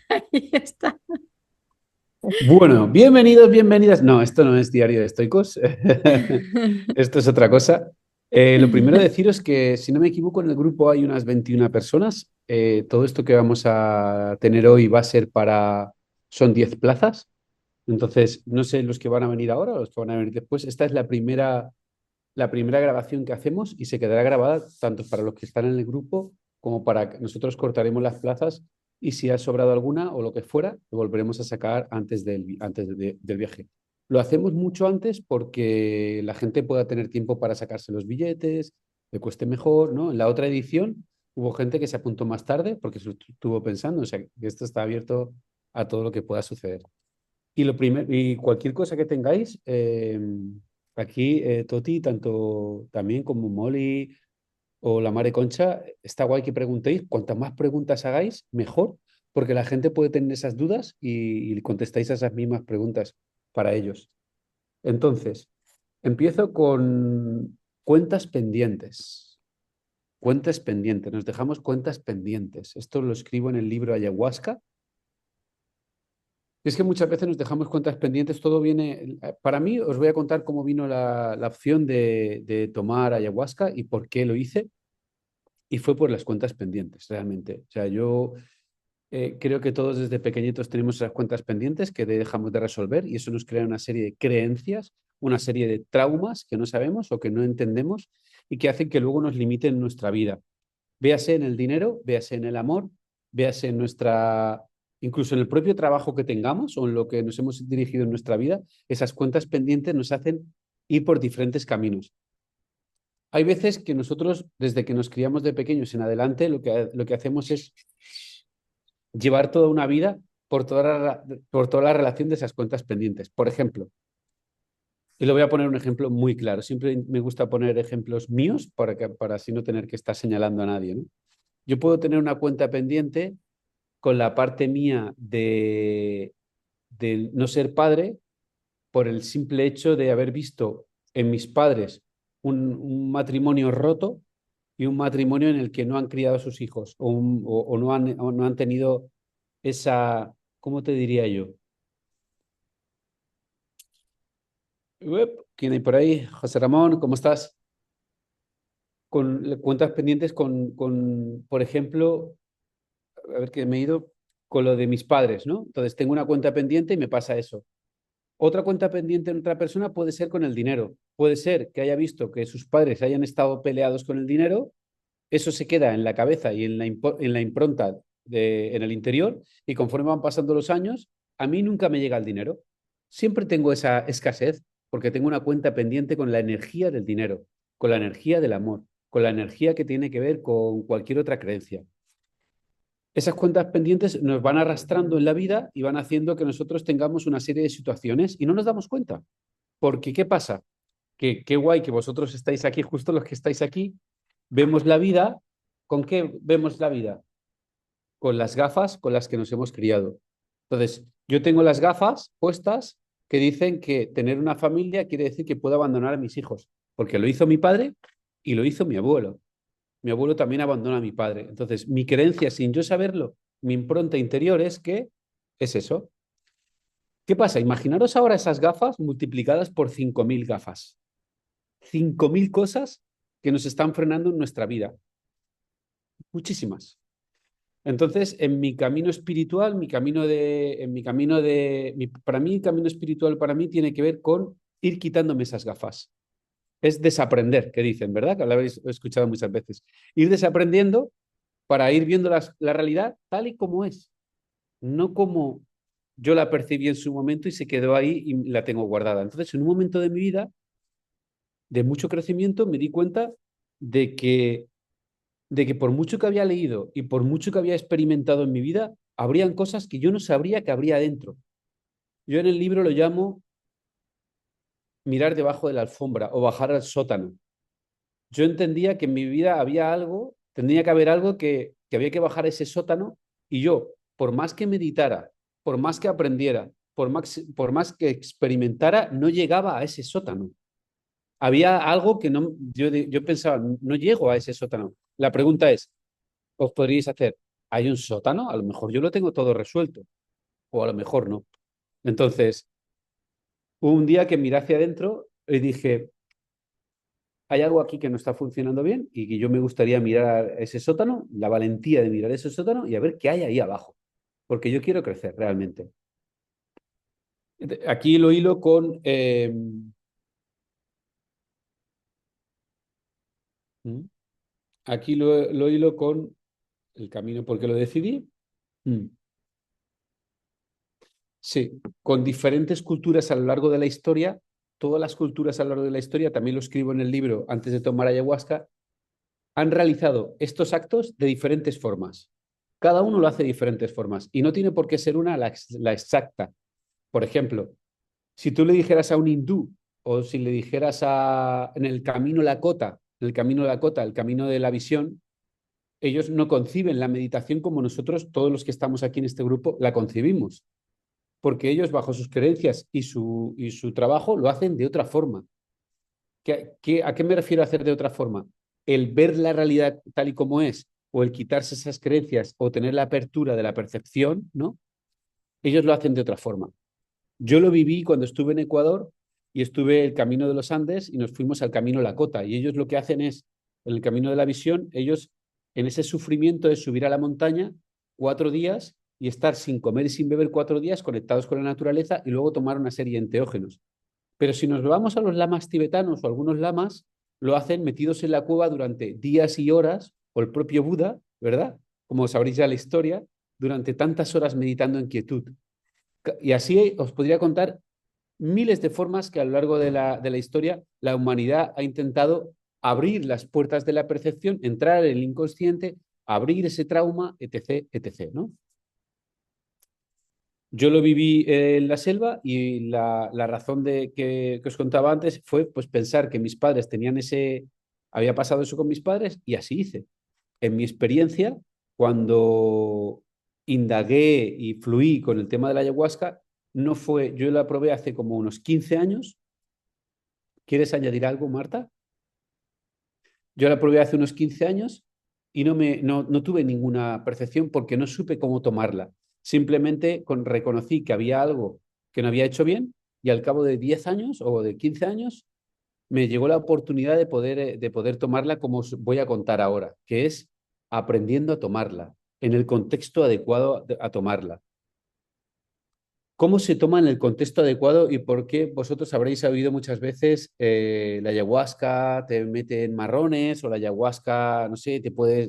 Ahí está. Bueno, bienvenidos, bienvenidas. No, esto no es Diario de Estoicos. Esto es otra cosa. Lo primero deciros que, si no me equivoco, en el grupo hay unas 21 personas. Todo esto que vamos a tener hoy va a ser son 10 plazas. Entonces, no sé los que van a venir ahora o los que van a venir después. Esta es la primera grabación que hacemos y se quedará grabada tanto para los que están en el grupo como para que nosotros cortaremos las plazas y si ha sobrado alguna o lo que fuera, lo volveremos a sacar antes del viaje. Lo hacemos mucho antes porque la gente pueda tener tiempo para sacarse los billetes, le cueste mejor, ¿no? En la otra edición hubo gente que se apuntó más tarde porque se lo estuvo pensando, o sea, que esto está abierto a todo lo que pueda suceder. Y cualquier cosa que tengáis, aquí Toti, tanto también como Molly o la Mare Concha, está guay que preguntéis. Cuantas más preguntas hagáis, mejor, porque la gente puede tener esas dudas y contestáis a esas mismas preguntas para ellos. Entonces, empiezo con cuentas pendientes. Cuentas pendientes, nos dejamos cuentas pendientes. Esto lo escribo en el libro Ayahuasca. Es que muchas veces nos dejamos cuentas pendientes, todo viene, para mí os voy a contar cómo vino la opción de tomar ayahuasca y por qué lo hice, y fue por las cuentas pendientes, realmente. O sea, yo creo que todos desde pequeñitos tenemos esas cuentas pendientes que dejamos de resolver y eso nos crea una serie de creencias, una serie de traumas que no sabemos o que no entendemos y que hacen que luego nos limiten nuestra vida. Véase en el dinero, véase en el amor, véase en incluso en el propio trabajo que tengamos o en lo que nos hemos dirigido en nuestra vida, esas cuentas pendientes nos hacen ir por diferentes caminos. Hay veces que nosotros, desde que nos criamos de pequeños en adelante, lo que hacemos es llevar toda una vida por toda la relación de esas cuentas pendientes. Por ejemplo, y le voy a poner un ejemplo muy claro. Siempre me gusta poner ejemplos míos para así no tener que estar señalando a nadie, ¿no? Yo puedo tener una cuenta pendiente con la parte mía de no ser padre por el simple hecho de haber visto en mis padres un matrimonio roto y un matrimonio en el que no han criado a sus hijos o no han tenido esa, ¿cómo te diría yo? ¿Quién hay por ahí? José Ramón, ¿cómo estás? Con cuentas pendientes por ejemplo, a ver que me he ido con lo de mis padres, ¿no? Entonces tengo una cuenta pendiente y me pasa eso. Otra cuenta pendiente en otra persona puede ser con el dinero. Puede ser que haya visto que sus padres hayan estado peleados con el dinero, eso se queda en la cabeza y en la impronta en el interior, y conforme van pasando los años, a mí nunca me llega el dinero. Siempre tengo esa escasez porque tengo una cuenta pendiente con la energía del dinero, con la energía del amor, con la energía que tiene que ver con cualquier otra creencia. Esas cuentas pendientes nos van arrastrando en la vida y van haciendo que nosotros tengamos una serie de situaciones y no nos damos cuenta. Porque, ¿qué pasa? Que qué guay que vosotros estáis aquí, justo los que estáis aquí, vemos la vida. ¿Con qué vemos la vida? Con las gafas con las que nos hemos criado. Entonces, yo tengo las gafas puestas que dicen que tener una familia quiere decir que puedo abandonar a mis hijos, porque lo hizo mi padre y lo hizo mi abuelo. Mi abuelo también abandona a mi padre. Entonces, mi creencia, sin yo saberlo, mi impronta interior es que es eso. ¿Qué pasa? Imaginaros ahora esas gafas multiplicadas por 5.000 gafas. 5.000 cosas que nos están frenando en nuestra vida. Muchísimas. Entonces, en mi camino espiritual, para mí, el camino espiritual para mí tiene que ver con ir quitándome esas gafas. Es desaprender, que dicen, ¿verdad? Que lo habéis escuchado muchas veces. Ir desaprendiendo para ir viendo la realidad tal y como es, no como yo la percibí en su momento y se quedó ahí y la tengo guardada. Entonces, en un momento de mi vida de mucho crecimiento, me di cuenta de que, de que por mucho que había leído y por mucho que había experimentado en mi vida, habrían cosas que yo no sabría que habría dentro. Yo en el libro lo llamo mirar debajo de la alfombra o bajar al sótano. Yo entendía que en mi vida había algo, tendría que haber algo que había que bajar ese sótano, y yo, por más que meditara, por más que aprendiera, por más que experimentara, no llegaba a ese sótano. Había algo que no, yo pensaba, no llego a ese sótano. La pregunta es, os podríais hacer, hay un sótano, a lo mejor yo lo tengo todo resuelto, o a lo mejor no. Entonces, un día que miré hacia adentro y dije, hay algo aquí que no está funcionando bien y que yo me gustaría mirar ese sótano, la valentía de mirar ese sótano y a ver qué hay ahí abajo, porque yo quiero crecer realmente. Aquí lo hilo con... aquí lo hilo con el camino porque lo decidí. Mm. Sí, con diferentes culturas a lo largo de la historia, todas las culturas a lo largo de la historia, también lo escribo en el libro antes de tomar ayahuasca, han realizado estos actos de diferentes formas. Cada uno lo hace de diferentes formas y no tiene por qué ser una la exacta. Por ejemplo, si tú le dijeras a un hindú o si le dijeras en el camino Lakota, en el camino Lakota, el camino de la visión, ellos no conciben la meditación como nosotros, todos los que estamos aquí en este grupo, la concebimos, porque ellos bajo sus creencias y su trabajo lo hacen de otra forma. ¿A qué me refiero a hacer de otra forma? El ver la realidad tal y como es, o el quitarse esas creencias, o tener la apertura de la percepción, ¿no? Ellos lo hacen de otra forma. Yo lo viví cuando estuve en Ecuador y estuve el camino de los Andes y nos fuimos al camino Lakota. Y ellos lo que hacen es, en el camino de la visión, ellos en ese sufrimiento de subir a la montaña 4 días y estar sin comer y sin beber 4 días conectados con la naturaleza y luego tomar una serie de enteógenos. Pero si nos vamos a los lamas tibetanos o algunos lamas, lo hacen metidos en la cueva durante días y horas, o el propio Buda, ¿verdad? Como sabréis ya la historia, durante tantas horas meditando en quietud. Y así os podría contar miles de formas que a lo largo de la historia la humanidad ha intentado abrir las puertas de la percepción, entrar en el inconsciente, abrir ese trauma, etc., etc., ¿no? Yo lo viví en la selva y la razón que os contaba antes fue pues pensar que mis padres tenían había pasado eso con mis padres y así hice. En mi experiencia, cuando indagué y fluí con el tema de la ayahuasca, no fue, yo la probé hace como unos 15 años. ¿Quieres añadir algo, Marta? Yo la probé hace unos 15 años y no tuve ninguna percepción porque no supe cómo tomarla. Simplemente reconocí que había algo que no había hecho bien y al cabo de 10 años o de 15 años me llegó la oportunidad de poder tomarla como os voy a contar ahora, que es aprendiendo a tomarla, en el contexto adecuado a tomarla. ¿Cómo se toma en el contexto adecuado y por qué vosotros habréis oído muchas veces la ayahuasca te mete en marrones o la ayahuasca, no sé, te puede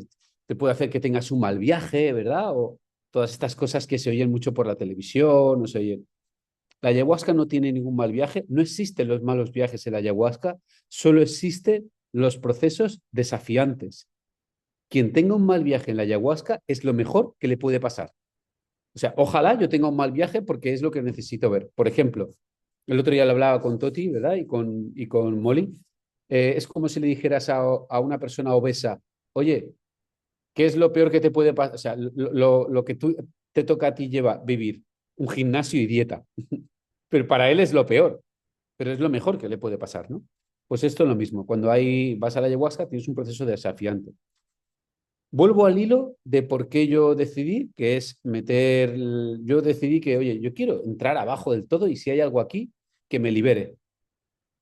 hacer que tengas un mal viaje, ¿verdad? O todas estas cosas que se oyen mucho por la televisión, no se oyen. La ayahuasca no tiene ningún mal viaje, no existen los malos viajes en la ayahuasca, solo existen los procesos desafiantes. Quien tenga un mal viaje en la ayahuasca es lo mejor que le puede pasar. O sea, ojalá yo tenga un mal viaje porque es lo que necesito ver. Por ejemplo, el otro día lo hablaba con Toti, ¿verdad? Y con Molly. Es como si le dijeras a una persona obesa, oye, ¿qué es lo peor que te puede pasar? O sea, lo que te toca a ti lleva vivir un gimnasio y dieta. Pero para él es lo peor, pero es lo mejor que le puede pasar, ¿no? Pues esto es lo mismo. Cuando vas a la ayahuasca, tienes un proceso desafiante. Vuelvo al hilo de por qué yo decidí, que es yo decidí que, oye, yo quiero entrar abajo del todo y si hay algo aquí, que me libere,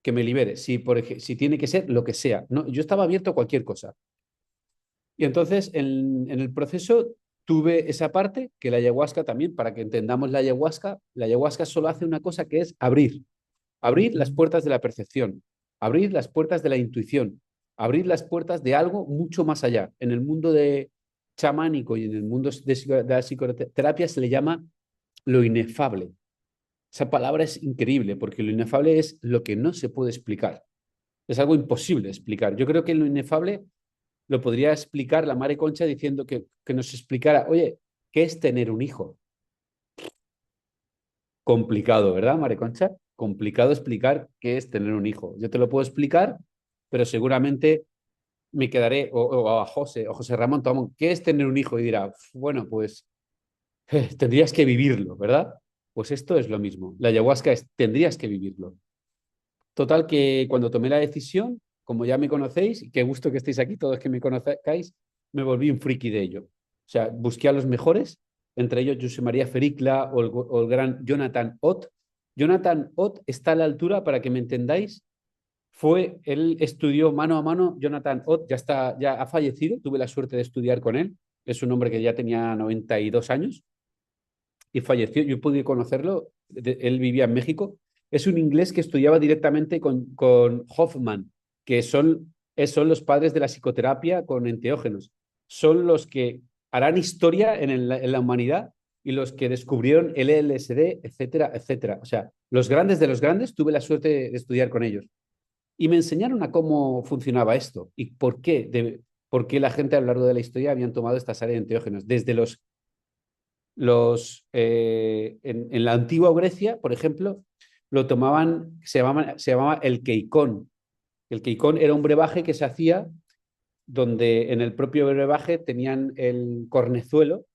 que me libere, si tiene que ser lo que sea. No, yo estaba abierto a cualquier cosa. Y entonces en el proceso tuve esa parte, que la ayahuasca también, para que entendamos la ayahuasca solo hace una cosa que es abrir las puertas de la percepción, abrir las puertas de la intuición, abrir las puertas de algo mucho más allá. En el mundo de chamánico y en el mundo de la psicoterapia se le llama lo inefable. Esa palabra es increíble porque lo inefable es lo que no se puede explicar. Es algo imposible de explicar. Yo creo que lo inefable lo podría explicar la Mare Concha diciendo que nos explicara, oye, ¿qué es tener un hijo? Complicado, ¿verdad, Mare Concha? Complicado explicar qué es tener un hijo. Yo te lo puedo explicar, pero seguramente me quedaré, o a José, o José Ramón Tomón, ¿qué es tener un hijo? Y dirá, bueno, pues tendrías que vivirlo, ¿verdad? Pues esto es lo mismo. La ayahuasca es, tendrías que vivirlo. Total que cuando tomé la decisión, como ya me conocéis, y qué gusto que estéis aquí todos que me conozcáis, me volví un friki de ello. O sea, busqué a los mejores, entre ellos José María Fericla o el gran Jonathan Ott. Jonathan Ott está a la altura, para que me entendáis, él estudió mano a mano. Jonathan Ott ya ha fallecido, tuve la suerte de estudiar con él. Es un hombre que ya tenía 92 años y falleció. Yo pude conocerlo, él vivía en México. Es un inglés que estudiaba directamente con Hoffman, que son los padres de la psicoterapia con enteógenos. Son los que harán historia en la humanidad y los que descubrieron el LSD, etcétera, etcétera. O sea, los grandes de los grandes, tuve la suerte de estudiar con ellos. Y me enseñaron a cómo funcionaba esto y por qué la gente a lo largo de la historia habían tomado esta serie de enteógenos. Desde en la antigua Grecia, por ejemplo, lo tomaban, se llamaba el keikón. El keikón era un brebaje que se hacía donde en el propio brebaje tenían el cornezuelo,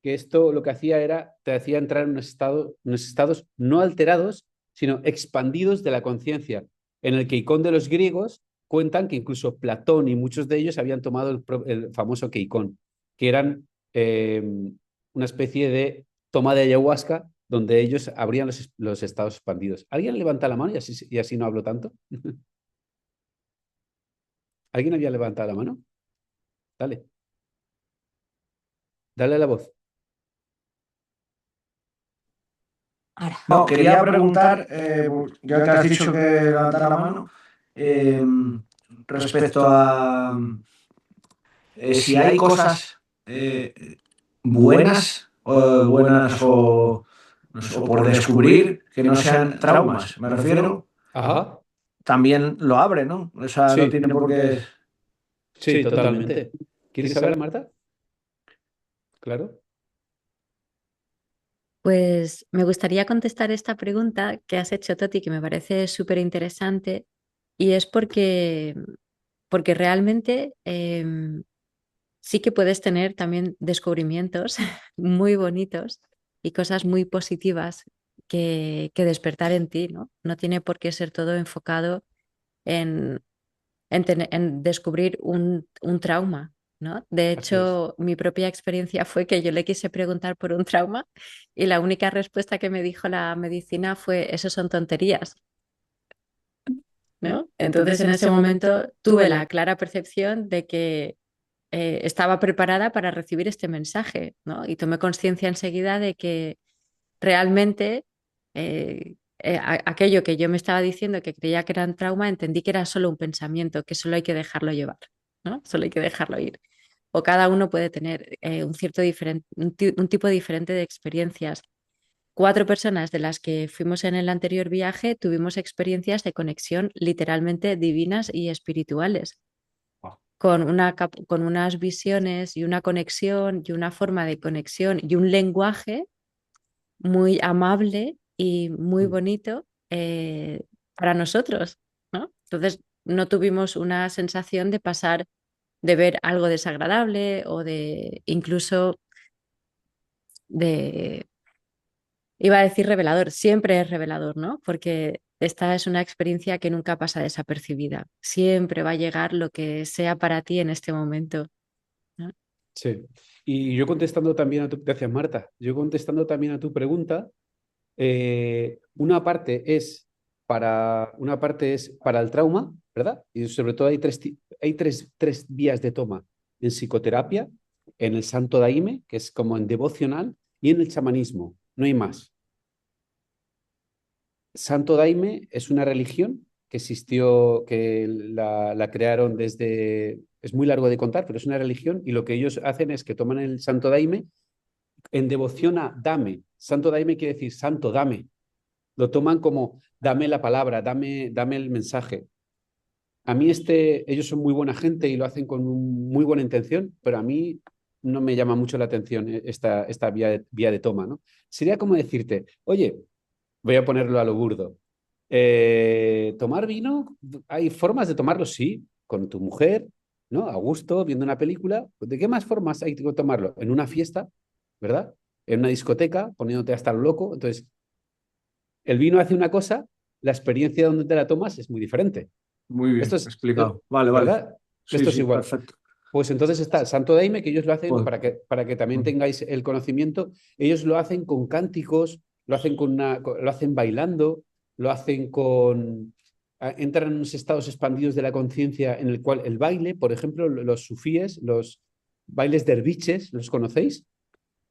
que esto lo que hacía era, te hacía entrar en unos estados no alterados, sino expandidos de la conciencia. En el keikón de los griegos cuentan que incluso Platón y muchos de ellos habían tomado el famoso keikón, que eran una especie de toma de ayahuasca donde ellos abrían los estados expandidos. ¿Alguien levanta la mano y así no hablo tanto? ¿Alguien había levantado la mano? Dale, dale la voz. No, quería preguntar, ya que has dicho que levantar la mano, eh, respecto a si hay cosas buenas, no sé, o por descubrir que no sean traumas, me refiero, Ajá, también lo abre, ¿no? O sea, no sí, tiene por qué... sí, totalmente. ¿Quieres saber, Marta? Claro. Pues me gustaría contestar esta pregunta que has hecho, Toti, que me parece súper interesante, y es porque realmente sí que puedes tener también descubrimientos muy bonitos y cosas muy positivas que despertar en ti, ¿no? No tiene por qué ser todo enfocado en descubrir un trauma, ¿no? De Así es. hecho, mi propia experiencia fue que yo le quise preguntar por un trauma y la única respuesta que me dijo la medicina fue, eso son tonterías, ¿no? Entonces, en ese momento tuve la clara percepción de que estaba preparada para recibir este mensaje, ¿no? Y tomé conciencia enseguida de que realmente aquello que yo me estaba diciendo que creía que era un trauma, entendí que era solo un pensamiento, que solo hay que dejarlo llevar, ¿no? Solo hay que dejarlo ir. O cada uno puede tener un tipo diferente de experiencias. 4 personas de las que fuimos en el anterior viaje tuvimos experiencias de conexión literalmente divinas y espirituales, con unas visiones y una conexión y una forma de conexión y un lenguaje muy amable y muy Mm. bonito para nosotros, ¿no? Entonces no tuvimos una sensación de pasar, de ver algo desagradable o de incluso de, iba a decir revelador, siempre es revelador, ¿no? Porque esta es una experiencia que nunca pasa desapercibida. Siempre va a llegar lo que sea para ti en este momento, ¿no? Sí. Y yo contestando también gracias, Marta. Yo contestando también a tu pregunta, una parte es para el trauma, ¿verdad? Y sobre todo hay tres vías de toma en psicoterapia, en el santo daime, que es como en devocional, y en el chamanismo. No hay más. Santo Daime es una religión que existió, que la crearon desde... Es muy largo de contar, pero es una religión y lo que ellos hacen es que toman el Santo Daime en devoción a dame. Santo Daime quiere decir santo, dame. Lo toman como dame la palabra, dame el mensaje. A mí ellos son muy buena gente y lo hacen con muy buena intención, pero a mí no me llama mucho la atención esta vía de toma, ¿no? Sería como decirte, oye, voy a ponerlo a lo burdo. Tomar vino, hay formas de tomarlo, sí, con tu mujer, ¿no? A gusto, viendo una película. ¿De qué más formas hay que tomarlo? En una fiesta, ¿verdad? En una discoteca, poniéndote hasta el loco. Entonces, el vino hace una cosa, la experiencia donde te la tomas es muy diferente. Muy Esto bien es, explicado. Vale, vale. ¿verdad? Sí, Esto es sí, igual. perfecto. Pues entonces está el Santo Daime, que ellos lo hacen Pues, para que también tengáis el conocimiento. Ellos lo hacen con cánticos, lo hacen, lo hacen bailando, lo hacen con... Entran en unos estados expandidos de la conciencia en el cual el baile, por ejemplo, los sufíes, los bailes derviches, ¿los conocéis?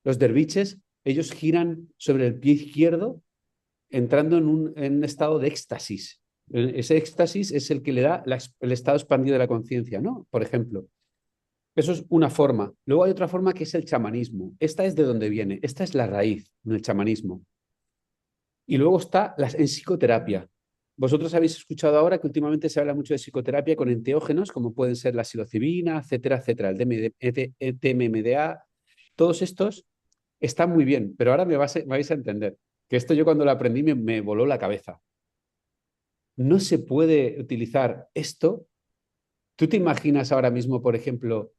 Los derviches, ellos giran sobre el pie izquierdo entrando en un estado de éxtasis. Ese éxtasis es el que le da el estado expandido de la conciencia, ¿no? Por ejemplo. Eso es una forma. Luego hay otra forma que es el chamanismo. Esta es de donde viene. Esta es la raíz del chamanismo. Y luego está en psicoterapia. Vosotros habéis escuchado ahora que últimamente se habla mucho de psicoterapia con enteógenos, como pueden ser la psilocibina, etcétera, etcétera, el DMDA. Todos estos están muy bien, pero ahora me vais a entender que esto yo cuando lo aprendí me voló la cabeza. No se puede utilizar esto. ¿Tú te imaginas ahora mismo, por ejemplo,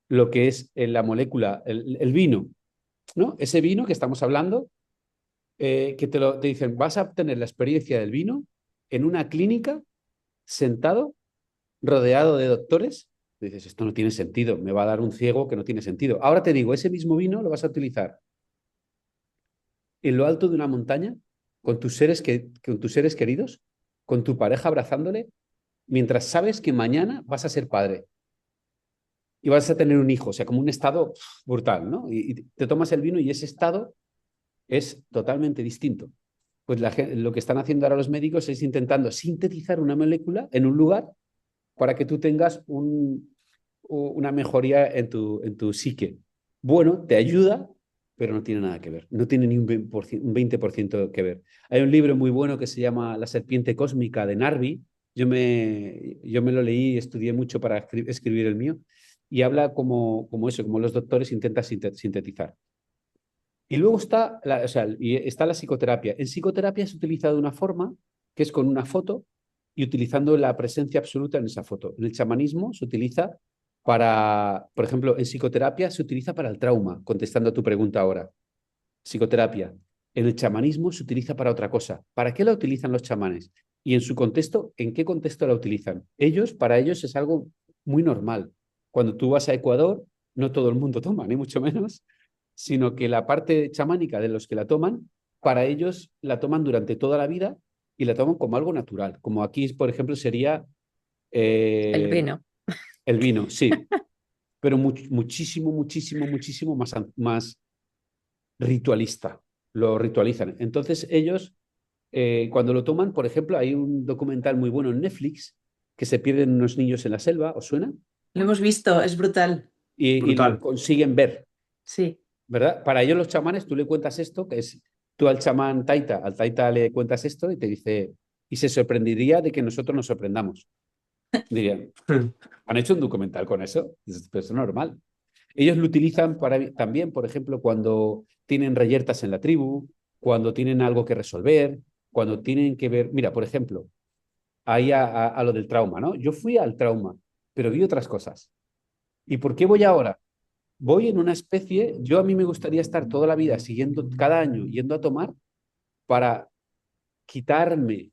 lo que es la molécula, el vino, ¿no? Ese vino que estamos hablando, que te dicen, vas a obtener la experiencia del vino en una clínica, sentado, rodeado de doctores. Dices, esto no tiene sentido, me va a dar un ciego que no tiene sentido. Ahora te digo, ese mismo vino lo vas a utilizar en lo alto de una montaña, con tus seres queridos, con tu pareja abrazándole, mientras sabes que mañana vas a ser padre y vas a tener un hijo, o sea, como un estado brutal, ¿no? Y te tomas el vino y ese estado es totalmente distinto. Pues lo que están haciendo ahora los médicos es intentando sintetizar una molécula en un lugar para que tú tengas una mejoría en tu psique. Bueno, te ayuda, pero no tiene nada que ver. No tiene ni un 20% que ver. Hay un libro muy bueno que se llama La serpiente cósmica de Narvi. Yo me lo leí y estudié mucho para escribir el mío. Y habla como eso, como los doctores intentan sintetizar. Y luego está la psicoterapia. En psicoterapia se utiliza de una forma que es con una foto y utilizando la presencia absoluta en esa foto. En el chamanismo se utiliza por ejemplo, en psicoterapia se utiliza para el trauma, contestando a tu pregunta ahora. Psicoterapia. En el chamanismo se utiliza para otra cosa. ¿Para qué la utilizan los chamanes? Y en su contexto, ¿en qué contexto la utilizan? Para ellos es algo muy normal. Cuando tú vas a Ecuador, no todo el mundo toma, ni mucho menos, sino que la parte chamánica de los que la toman, para ellos la toman durante toda la vida y la toman como algo natural. Como aquí, por ejemplo, sería El vino. el vino, sí, pero muchísimo, muchísimo, muchísimo más ritualista. Lo ritualizan. Entonces ellos, cuando lo toman, por ejemplo, hay un documental muy bueno en Netflix que se pierden unos niños en la selva, ¿os suena? Lo hemos visto, es brutal. Y lo brutal. consiguen ver, Sí. ¿verdad? Para ellos los chamanes, tú le cuentas esto, que es tú al chamán Taita, al Taita le cuentas esto y te dice, y se sorprendería de que nosotros nos sorprendamos. Dirían, ¿han hecho un documental con eso? Pues es normal. Ellos lo utilizan también, por ejemplo, cuando tienen reyertas en la tribu, cuando tienen algo que resolver, cuando tienen que ver, mira, por ejemplo, ahí a lo del trauma, ¿no? Yo fui al trauma, pero vi otras cosas. ¿Y por qué voy ahora? Voy en una especie, yo a mí me gustaría estar toda la vida siguiendo cada año, yendo a tomar para quitarme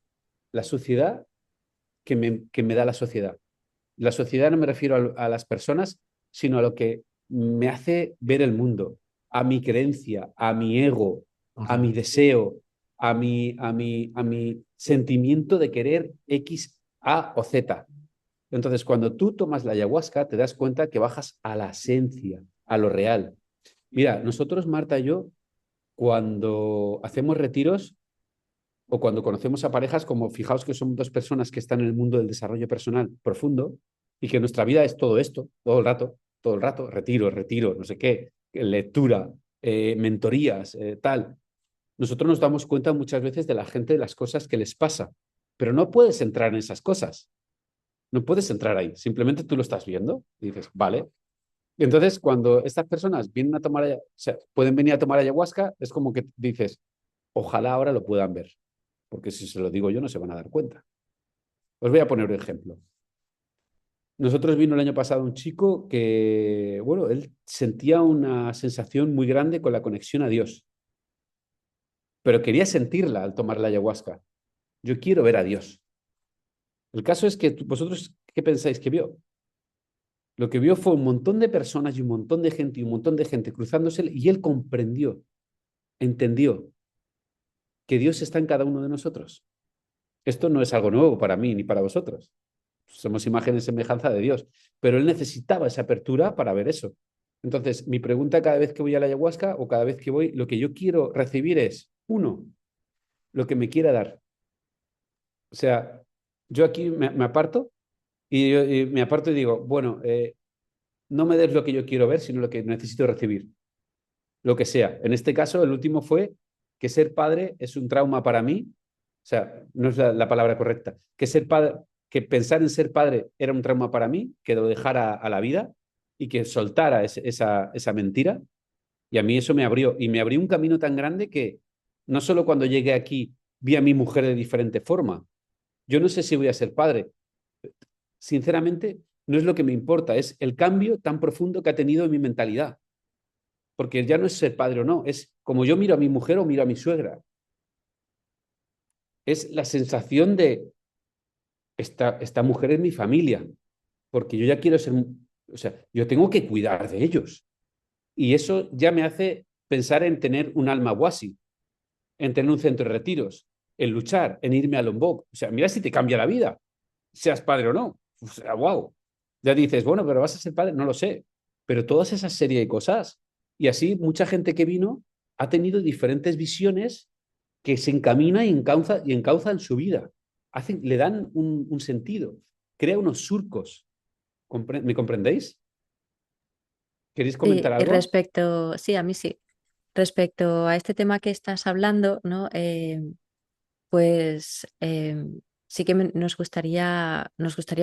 la suciedad que me da la sociedad. La sociedad no me refiero a las personas, sino a lo que me hace ver el mundo, a mi creencia, a mi ego, a mi deseo, a mi sentimiento de querer X, A o Z. Entonces, cuando tú tomas la ayahuasca, te das cuenta que bajas a la esencia, a lo real. Mira, nosotros, Marta y yo, cuando hacemos retiros o cuando conocemos a parejas, como fijaos que son dos personas que están en el mundo del desarrollo personal profundo y que nuestra vida es todo esto, todo el rato, retiro, no sé qué, lectura, mentorías, tal. Nosotros nos damos cuenta muchas veces de la gente, de las cosas que les pasa, pero no puedes entrar en esas cosas. No puedes entrar ahí, simplemente tú lo estás viendo y dices, vale. Y entonces, cuando estas personas vienen a tomar, o sea, pueden venir a tomar ayahuasca, es como que dices, ojalá ahora lo puedan ver, porque si se lo digo yo no se van a dar cuenta. Os voy a poner un ejemplo. Nosotros vino el año pasado un chico que, bueno, él sentía una sensación muy grande con la conexión a Dios, pero quería sentirla al tomar la ayahuasca. Yo quiero ver a Dios. El caso es que vosotros, ¿qué pensáis que vio? Lo que vio fue un montón de personas y un montón de gente y un montón de gente cruzándose y él comprendió, entendió que Dios está en cada uno de nosotros. Esto no es algo nuevo para mí ni para vosotros. Somos imagen y semejanza de Dios, pero él necesitaba esa apertura para ver eso. Entonces, mi pregunta cada vez que voy a la ayahuasca o cada vez que voy, lo que yo quiero recibir es, uno, lo que me quiera dar. O sea, yo aquí me aparto y me aparto y digo, bueno, no me des lo que yo quiero ver, sino lo que necesito recibir, lo que sea. En este caso, el último fue que ser padre es un trauma para mí, o sea, no es la palabra correcta, que ser padre, que pensar en ser padre era un trauma para mí, que lo dejara a la vida y que soltara esa mentira. Y a mí eso me abrió, y me abrió un camino tan grande que no solo cuando llegué aquí vi a mi mujer de diferente forma. Yo no sé si voy a ser padre. Sinceramente, no es lo que me importa, es el cambio tan profundo que ha tenido en mi mentalidad. Porque ya no es ser padre o no, es como yo miro a mi mujer o miro a mi suegra. Es la sensación de, esta mujer es mi familia, porque yo ya quiero ser, o sea, yo tengo que cuidar de ellos. Y eso ya me hace pensar en tener un alma wasi, en tener un centro de retiros, en luchar, en irme a Lombok. O sea, mira si te cambia la vida, seas padre o no. O sea, wow. Ya dices, bueno, pero vas a ser padre, no lo sé. Pero todas esas serie de cosas. Y así mucha gente que vino ha tenido diferentes visiones que se encamina y encauza en su vida. Le dan un sentido, crea unos surcos. ¿Me comprendéis? ¿Queréis Sí, comentar y algo? respecto, sí, a mí sí. Respecto a este tema que estás hablando, ¿no? Pues sí que nos gustaría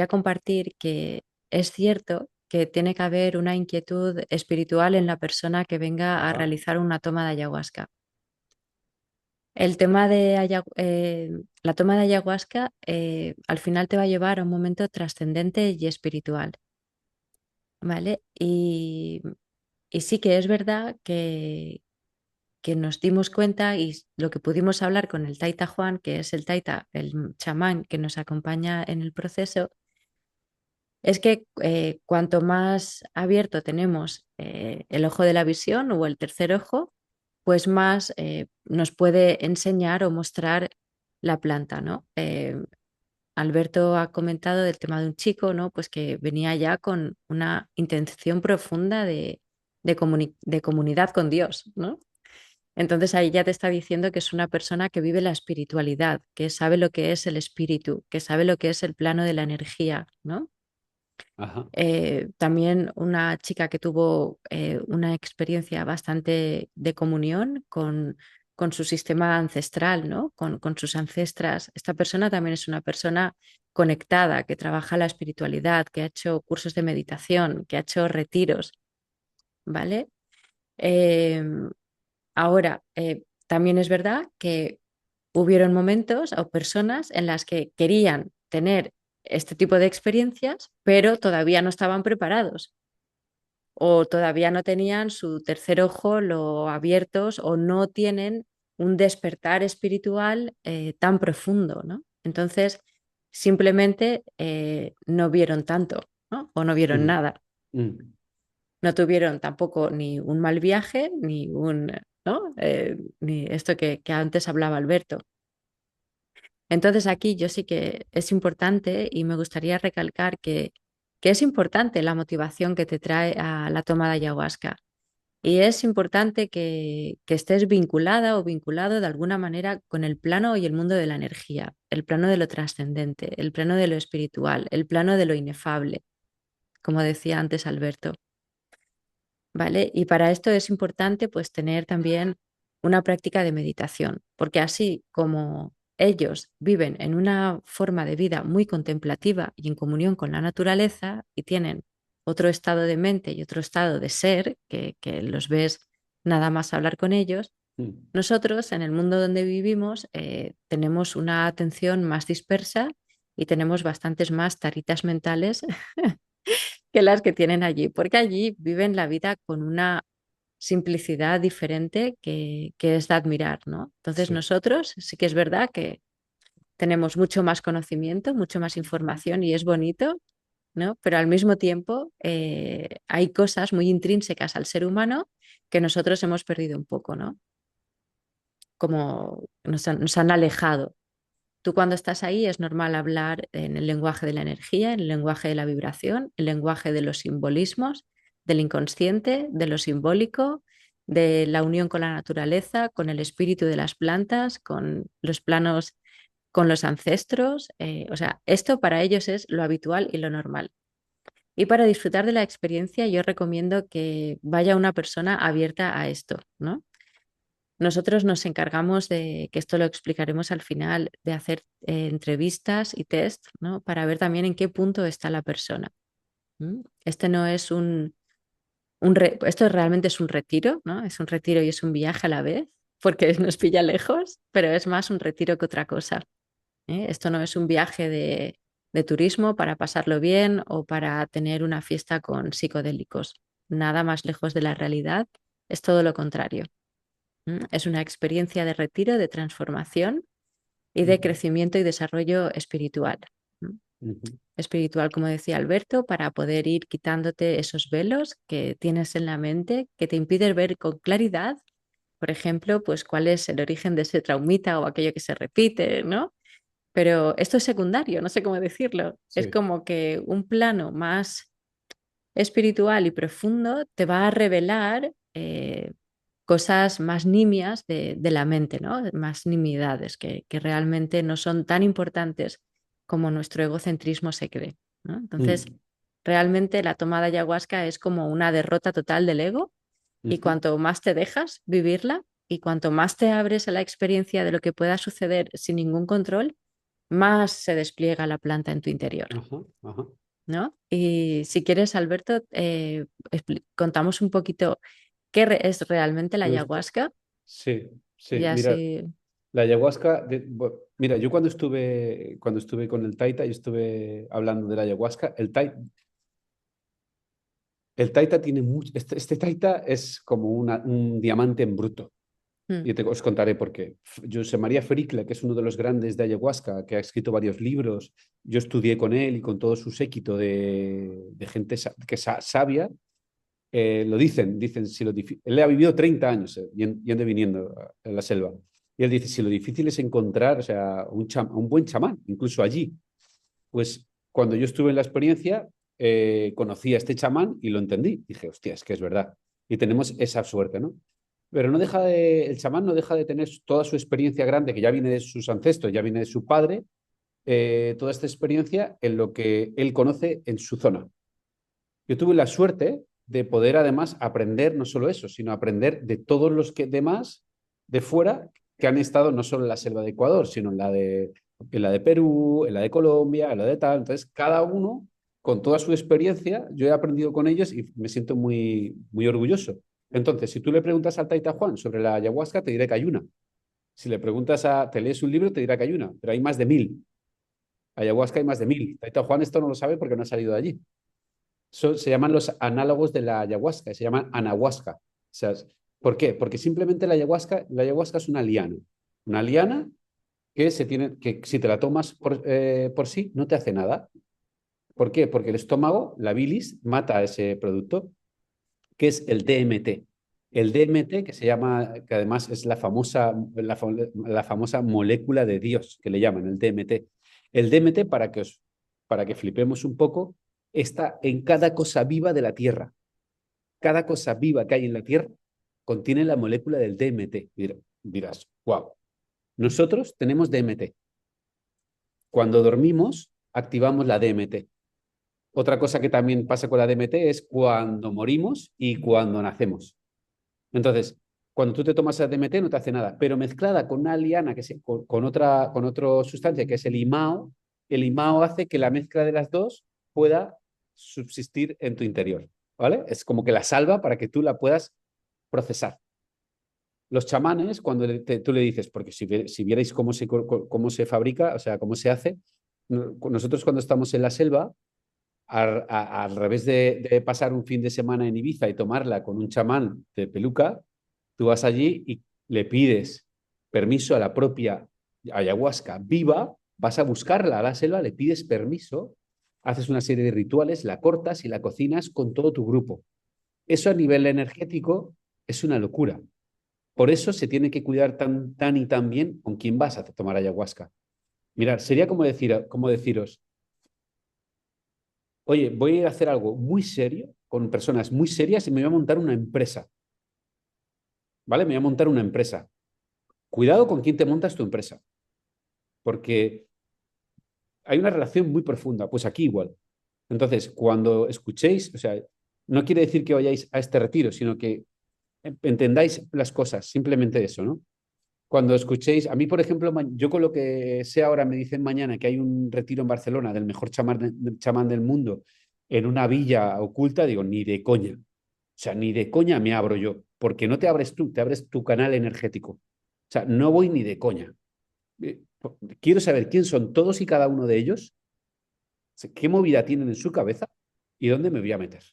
compartir que es cierto que tiene que haber una inquietud espiritual en la persona que venga a Ajá, realizar una toma de ayahuasca. El tema de la toma de ayahuasca al final te va a llevar a un momento trascendente y espiritual, ¿vale? Y sí que es verdad que nos dimos cuenta y lo que pudimos hablar con el Taita Juan, que es el Taita, el chamán que nos acompaña en el proceso, es que cuanto más abierto tenemos el ojo de la visión o el tercer ojo, pues más nos puede enseñar o mostrar la planta, ¿no? Alberto ha comentado del tema de un chico, ¿no? Pues que venía ya con una intención profunda de comunidad con Dios, ¿no? Entonces ahí ya te está diciendo que es una persona que vive la espiritualidad, que sabe lo que es el espíritu, que sabe lo que es el plano de la energía, ¿no? ajá. También una chica que tuvo una experiencia bastante de comunión con su sistema ancestral, ¿no? Con sus ancestras. Esta persona también es una persona conectada, que trabaja la espiritualidad, que ha hecho cursos de meditación, que ha hecho retiros, ¿vale? Eh, Ahora, también es verdad que hubieron momentos o personas en las que querían tener este tipo de experiencias, pero todavía no estaban preparados o todavía no tenían su tercer ojo lo abiertos o no tienen un despertar espiritual tan profundo, ¿no? Entonces, simplemente no vieron tanto, ¿no? O no vieron Mm, nada. mm. No tuvieron tampoco ni un mal viaje, ni un, ¿no? Ni esto que antes hablaba Alberto. Entonces aquí yo sí que es importante y me gustaría recalcar que es importante la motivación que te trae a la toma de ayahuasca. Y es importante que estés vinculada o vinculado de alguna manera con el plano y el mundo de la energía, el plano de lo trascendente, el plano de lo espiritual, el plano de lo inefable, como decía antes Alberto. ¿Vale? Y para esto es importante pues tener también una práctica de meditación, porque así como ellos viven en una forma de vida muy contemplativa y en comunión con la naturaleza y tienen otro estado de mente y otro estado de ser, que los ves nada más hablar con ellos, Mm. nosotros en el mundo donde vivimos tenemos una atención más dispersa y tenemos bastantes más taritas mentales que las que tienen allí, porque allí viven la vida con una simplicidad diferente que es de admirar, ¿no? Entonces Sí. nosotros sí que es verdad que tenemos mucho más conocimiento, mucho más información y es bonito, ¿no? Pero al mismo tiempo hay cosas muy intrínsecas al ser humano que nosotros hemos perdido un poco, ¿no? Como nos han alejado. Tú cuando estás ahí es normal hablar en el lenguaje de la energía, en el lenguaje de la vibración, el lenguaje de los simbolismos, del inconsciente, de lo simbólico, de la unión con la naturaleza, con el espíritu de las plantas, con los planos, con los ancestros. O sea, esto para ellos es lo habitual y lo normal. Y para disfrutar de la experiencia, yo recomiendo que vaya una persona abierta a esto, ¿no? Nosotros nos encargamos de, que esto lo explicaremos al final, de hacer entrevistas y test, ¿no? Para ver también en qué punto está la persona. ¿Mm? Este no es esto realmente es un retiro, ¿no? Es un retiro y es un viaje a la vez, porque nos pilla lejos, pero es más un retiro que otra cosa. Esto no es un viaje de turismo para pasarlo bien o para tener una fiesta con psicodélicos. Nada más lejos de la realidad, es todo lo contrario. Es una experiencia de retiro, de transformación y de crecimiento y desarrollo espiritual. Espiritual, como decía Alberto, para poder ir quitándote esos velos que tienes en la mente que te impiden ver con claridad, por ejemplo, pues cuál es el origen de ese traumita o aquello que se repite, ¿no? Pero esto es secundario, no sé cómo decirlo. Es Sí. como que un plano más espiritual y profundo te va a revelar cosas más nimias de la mente, ¿no? Más nimiedades que realmente no son tan importantes como nuestro egocentrismo se cree, ¿no? Entonces, realmente la toma de ayahuasca es como una derrota total del ego y cuanto más te dejas vivirla y cuanto más te abres a la experiencia de lo que pueda suceder sin ningún control, más se despliega la planta en tu interior, Ajá, ajá. ¿no? Y si quieres, Alberto, contamos un poquito es realmente la Me gusta. ayahuasca Sí, y sí. Mira, así. la ayahuasca, mira, yo cuando estuve con el Taita, yo estuve hablando de la ayahuasca. El Taita tiene mucho. Este Taita es como un diamante en bruto. Mm, Y os contaré por qué. José María Fericla, que es uno de los grandes de ayahuasca, que ha escrito varios libros, yo estudié con él y con todo su séquito de gente sabia, lo dicen, si él ha vivido 30 años yendo y viniendo a la selva. Y él dice, si lo difícil es encontrar, o sea, un buen chamán, incluso allí, pues cuando yo estuve en la experiencia, conocí a este chamán y lo entendí. Dije, hostia, es que es verdad. Y tenemos esa suerte, ¿no? Pero el chamán no deja de tener toda su experiencia grande, que ya viene de sus ancestros, ya viene de su padre, toda esta experiencia en lo que él conoce en su zona. Yo tuve la suerte de poder además aprender no solo eso, sino aprender de todos los demás de fuera que han estado no solo en la selva de Ecuador, sino en la de Perú, en la de Colombia, en la de tal. Entonces, cada uno, con toda su experiencia, yo he aprendido con ellos y me siento muy, muy orgulloso. Entonces, si tú le preguntas al Taita Juan sobre la ayahuasca, te diré que hay una. Si le preguntas te lees un libro, te dirá que hay una, pero hay más de 1000. Ayahuasca hay más de 1000. Taita Juan esto no lo sabe porque no ha salido de allí. Se llaman los análogos de la ayahuasca, se llaman anahuasca. O sea, ¿por qué? Porque simplemente la ayahuasca es una liana que si te la tomas por sí no te hace nada. ¿Por qué? Porque el estómago, la bilis, mata a ese producto, que es el DMT. El DMT, que además es la famosa molécula de Dios, que le llaman el DMT. El DMT, para que flipemos un poco, está en cada cosa viva de la Tierra. Cada cosa viva que hay en la Tierra contiene la molécula del DMT. Dirás, wow. Nosotros tenemos DMT. Cuando dormimos, activamos la DMT. Otra cosa que también pasa con la DMT es cuando morimos y cuando nacemos. Entonces, cuando tú te tomas la DMT no te hace nada, pero mezclada con una liana, con otra sustancia que es el imao hace que la mezcla de las dos pueda subsistir en tu interior, ¿vale? Es como que la salva para que tú la puedas procesar. Los chamanes, cuando tú le dices, porque si vierais cómo se fabrica, o sea, cómo se hace, nosotros cuando estamos en la selva, al revés de pasar un fin de semana en Ibiza y tomarla con un chamán de peluca, tú vas allí y le pides permiso a la propia ayahuasca viva, vas a buscarla a la selva, le pides permiso haces una serie de rituales, la cortas y la cocinas con todo tu grupo. Eso a nivel energético es una locura. Por eso se tiene que cuidar tan y tan bien con quién vas a tomar ayahuasca. Mirad, sería como deciros, oye, voy a hacer algo muy serio, con personas muy serias y me voy a montar una empresa. ¿Vale? Me voy a montar una empresa. Cuidado con quién te montas tu empresa, porque hay una relación muy profunda. Pues aquí igual. Entonces, cuando escuchéis, o sea, no quiere decir que vayáis a este retiro, sino que entendáis las cosas, simplemente eso, ¿no? Cuando escuchéis, a mí, por ejemplo, yo con lo que sé ahora me dicen mañana que hay un retiro en Barcelona del mejor chamán del mundo en una villa oculta, digo, ni de coña. O sea, ni de coña me abro yo, porque no te abres tú, te abres tu canal energético. O sea, no voy ni de coña. Eh, Quiero saber quién son todos y cada uno de ellos, qué movida tienen en su cabeza y dónde me voy a meter.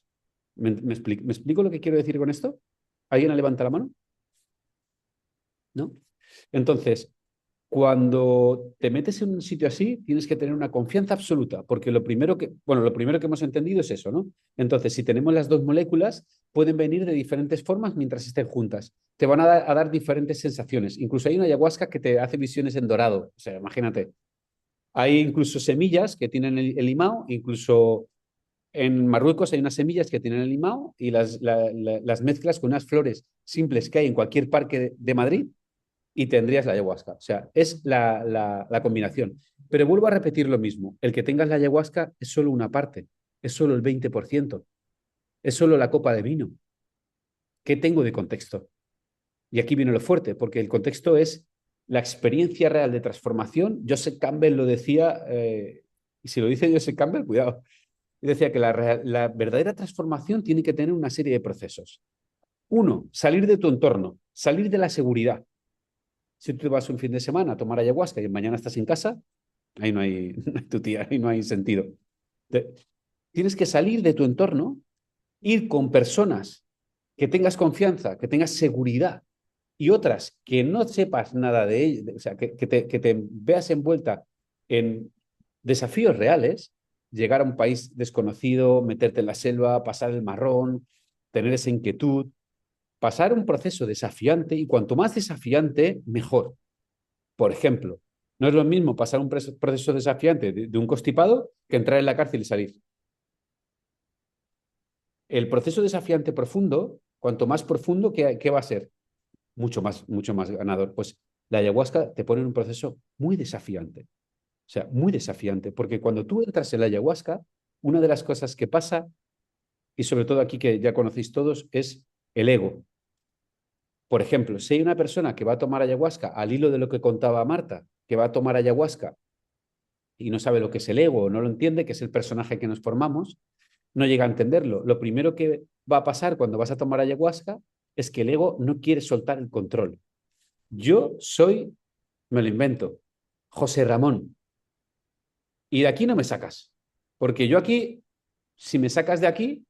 ¿Me explico lo que quiero decir con esto? ¿Alguien levanta la mano? ¿No? Entonces, cuando te metes en un sitio así, tienes que tener una confianza absoluta, porque lo primero que hemos entendido es eso, ¿no? Entonces, si tenemos las dos moléculas, pueden venir de diferentes formas mientras estén juntas. Te van a dar diferentes sensaciones. Incluso hay una ayahuasca que te hace visiones en dorado. O sea, imagínate. Hay incluso semillas que tienen el limao, incluso en Marruecos hay unas semillas que tienen el limao y las mezclas con unas flores simples que hay en cualquier parque de Madrid y tendrías la ayahuasca. O sea, es la combinación. Pero vuelvo a repetir lo mismo. El que tengas la ayahuasca es solo una parte, es solo el 20%, es solo la copa de vino. ¿Qué tengo de contexto? Y aquí viene lo fuerte, porque el contexto es la experiencia real de transformación. Joseph Campbell lo decía, y si lo dice Joseph Campbell, cuidado, y decía que la verdadera transformación tiene que tener una serie de procesos. Uno, salir de tu entorno, salir de la seguridad. Si tú te vas un fin de semana a tomar ayahuasca y mañana estás en casa, ahí no hay, no hay tu tía, ahí no hay sentido. Tienes que salir de tu entorno, ir con personas que tengas confianza, que tengas seguridad y otras que no sepas nada de ellas, o sea, que te veas envuelta en desafíos reales, llegar a un país desconocido, meterte en la selva, pasar el marrón, tener esa inquietud, pasar un proceso desafiante y cuanto más desafiante, mejor. Por ejemplo, no es lo mismo pasar un proceso desafiante de un constipado que entrar en la cárcel y salir. El proceso desafiante profundo, cuanto más profundo, ¿qué va a ser? Mucho más ganador. Pues la ayahuasca te pone en un proceso muy desafiante. O sea, muy desafiante, porque cuando tú entras en la ayahuasca, una de las cosas que pasa, y sobre todo aquí que ya conocéis todos, es el ego. Por ejemplo, si hay una persona que va a tomar ayahuasca, al hilo de lo que contaba Marta, que va a tomar ayahuasca y no sabe lo que es el ego, no lo entiende, que es el personaje que nos formamos, no llega a entenderlo. Lo primero que va a pasar cuando vas a tomar ayahuasca es que el ego no quiere soltar el control. Yo soy, me lo invento, José Ramón, y de aquí no me sacas, porque yo aquí, si me sacas de aquí,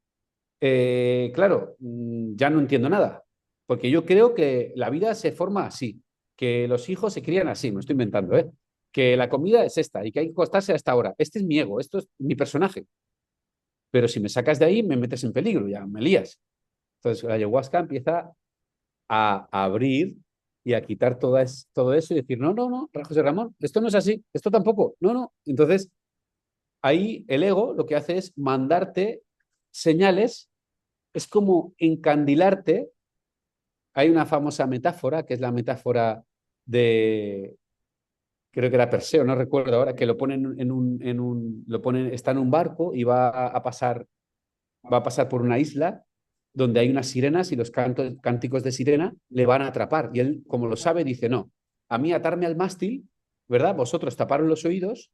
claro, ya no entiendo nada, porque yo creo que la vida se forma así, que los hijos se crían así, me estoy inventando, ¿eh? Que la comida es esta y que hay que acostarse a esta hora. Este es mi ego, esto es mi personaje. Pero si me sacas de ahí, me metes en peligro, ya me lías. Entonces la ayahuasca empieza a abrir y a quitar todo eso y decir, no, no, no, José Ramón, esto no es así, esto tampoco, no, no. Entonces ahí el ego lo que hace es mandarte señales, es como encandilarte. Hay una famosa metáfora, que es la metáfora de, creo que era Perseo, no recuerdo ahora, que lo ponen está en un barco y va a pasar por una isla donde hay unas sirenas y los cánticos de sirena le van a atrapar. Y él, como lo sabe, dice, no, a mí atarme al mástil, ¿verdad? Vosotros taparos los oídos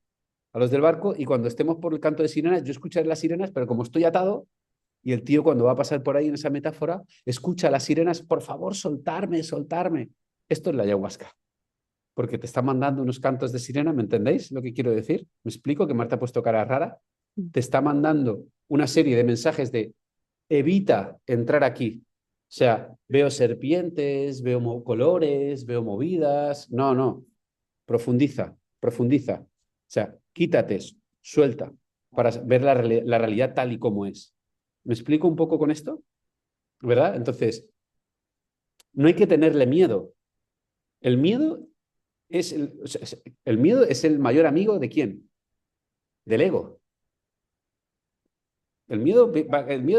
a los del barco y cuando estemos por el canto de sirenas, yo escucharé las sirenas, pero como estoy atado, y el tío cuando va a pasar por ahí en esa metáfora, escucha las sirenas, por favor, soltarme, soltarme. Esto es la ayahuasca, porque te está mandando unos cantos de sirena, ¿me entendéis lo que quiero decir? ¿Me explico? Que Marta ha puesto cara rara. Te está mandando una serie de mensajes de evita entrar aquí. O sea, veo serpientes, veo colores, veo movidas. No, no. Profundiza, profundiza. O sea, quítate, suelta. para ver la realidad tal y como es. ¿Me explico un poco con esto? ¿Verdad? Entonces, no hay que tenerle miedo. El miedo o sea, el miedo es el mayor amigo de ¿quién? Del ego. El miedo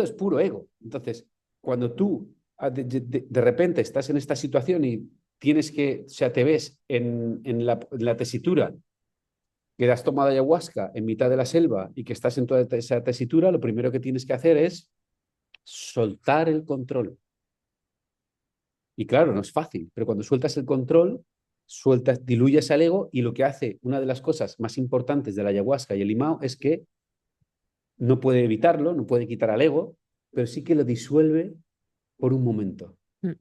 es puro ego. Entonces, cuando tú de repente estás en esta situación y tienes que, o sea, te ves en la tesitura que has tomado ayahuasca en mitad de la selva y que estás en toda esa tesitura, lo primero que tienes que hacer es soltar el control. Y claro, no es fácil, pero cuando sueltas el control, diluyes al ego y lo que hace, una de las cosas más importantes de la ayahuasca y el limao es que no puede evitarlo, no puede quitar al ego, pero sí que lo disuelve por un momento. Mm.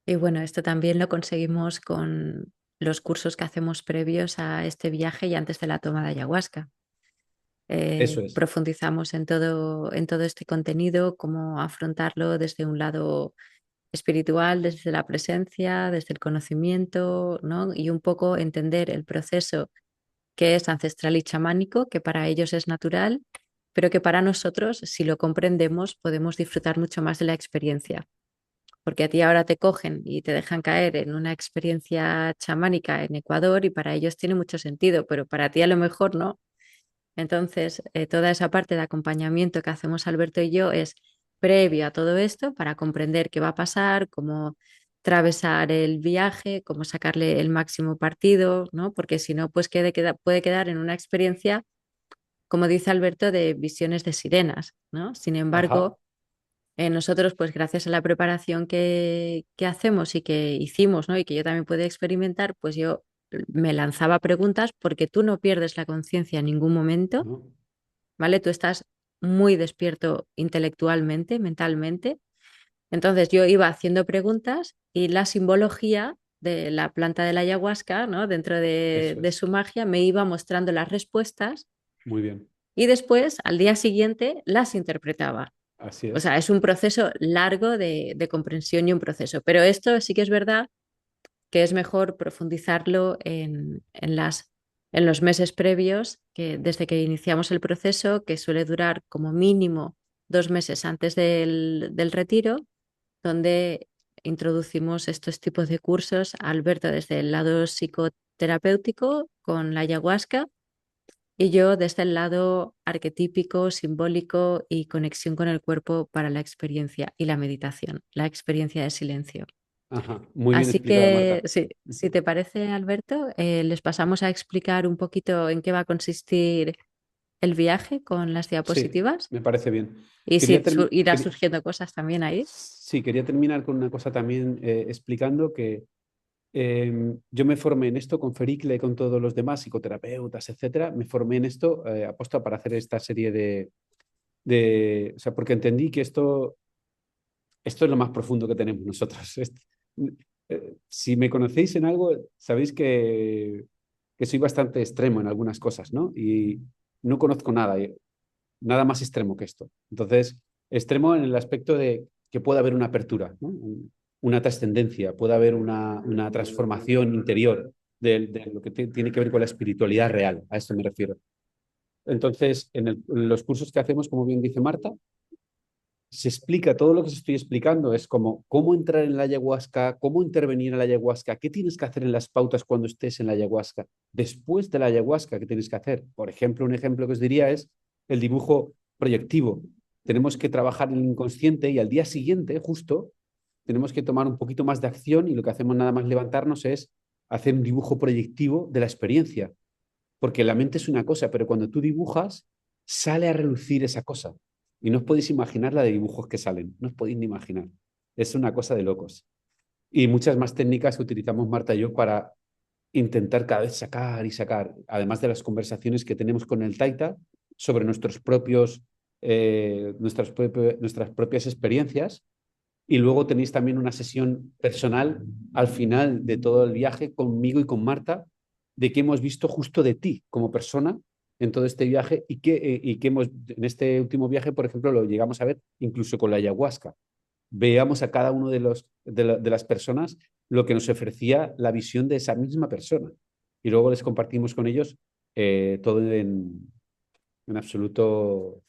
Y bueno, esto también lo conseguimos con los cursos que hacemos previos a este viaje y antes de la toma de ayahuasca. Eso es. Profundizamos en todo este contenido, cómo afrontarlo desde un lado espiritual, desde la presencia, desde el conocimiento, ¿no? Y un poco entender el proceso que es ancestral y chamánico, que para ellos es natural, pero que para nosotros, si lo comprendemos, podemos disfrutar mucho más de la experiencia. Porque a ti ahora te cogen y te dejan caer en una experiencia chamánica en Ecuador y para ellos tiene mucho sentido, pero para ti a lo mejor no. Entonces, toda esa parte de acompañamiento que hacemos Alberto y yo es previo a todo esto para comprender qué va a pasar, cómo atravesar el viaje, cómo sacarle el máximo partido, ¿no? Porque si no, pues puede quedar en una experiencia, como dice Alberto, de visiones de sirenas, ¿no? Sin Ajá. embargo, nosotros, pues gracias a la preparación que hacemos y que hicimos, ¿no? Y que yo también pude experimentar, pues yo me lanzaba preguntas porque tú no pierdes la conciencia en ningún momento, ¿No? ¿vale? Tú estás muy despierto intelectualmente, mentalmente. Entonces yo iba haciendo preguntas y la simbología de la planta de la ayahuasca, ¿no? Dentro Eso de es. su magia, me iba mostrando las respuestas Muy bien. y después, al día siguiente, las interpretaba. Así O sea, es. es un proceso largo de comprensión y un proceso. Pero esto sí que es verdad que es mejor profundizarlo en los meses previos, que desde que iniciamos el proceso, que suele durar como mínimo 2 meses antes del retiro, donde introducimos estos tipos de cursos, Alberto desde el lado psicoterapéutico con la ayahuasca y yo desde el lado arquetípico, simbólico y conexión con el cuerpo para la experiencia y la meditación, la experiencia de silencio. Ajá. Muy bien Así explicado, que, Marta. sí, si te parece, Alberto, les pasamos a explicar un poquito en qué va a consistir el viaje con las Sí, diapositivas me parece bien. y Quería, si irán quería- surgiendo cosas también ahí. sí, quería terminar con una cosa también explicando que yo me formé en esto con Fericle y con todos los demás psicoterapeutas, etcétera. Me formé en esto aposta para hacer esta serie o sea, porque entendí que esto es lo más profundo que tenemos nosotros. Si me conocéis en algo, sabéis que soy bastante extremo en algunas cosas, ¿no? Y no conozco nada, nada más extremo que esto. Entonces, extremo en el aspecto de que pueda haber una apertura, ¿no? Una trascendencia, puede haber una transformación interior de lo que tiene que ver con la espiritualidad real. A esto me refiero. Entonces, en los cursos que hacemos, como bien dice Marta, se explica todo lo que os estoy explicando, es como cómo entrar en la ayahuasca, cómo intervenir en la ayahuasca, qué tienes que hacer en las pautas cuando estés en la ayahuasca, después de la ayahuasca, qué tienes que hacer. Por ejemplo, un ejemplo que os diría es el dibujo proyectivo. Tenemos que trabajar en el inconsciente y al día siguiente, justo, tenemos que tomar un poquito más de acción y lo que hacemos nada más levantarnos es hacer un dibujo proyectivo de la experiencia. Porque la mente es una cosa, pero cuando tú dibujas, sale a relucir esa cosa. Y no os podéis imaginar la de dibujos que salen, no os podéis ni imaginar. Es una cosa de locos. Y muchas más técnicas que utilizamos Marta y yo para intentar cada vez sacar y sacar, además de las conversaciones que tenemos con el Taita sobre nuestras propias experiencias. Y luego tenéis también una sesión personal al final de todo el viaje conmigo y con Marta, de qué hemos visto justo de ti como persona en todo este viaje y que hemos, en este último viaje, por ejemplo, lo llegamos a ver incluso con la ayahuasca. Veamos a cada uno de las personas lo que nos ofrecía la visión de esa misma persona. Y luego les compartimos con ellos todo en absoluto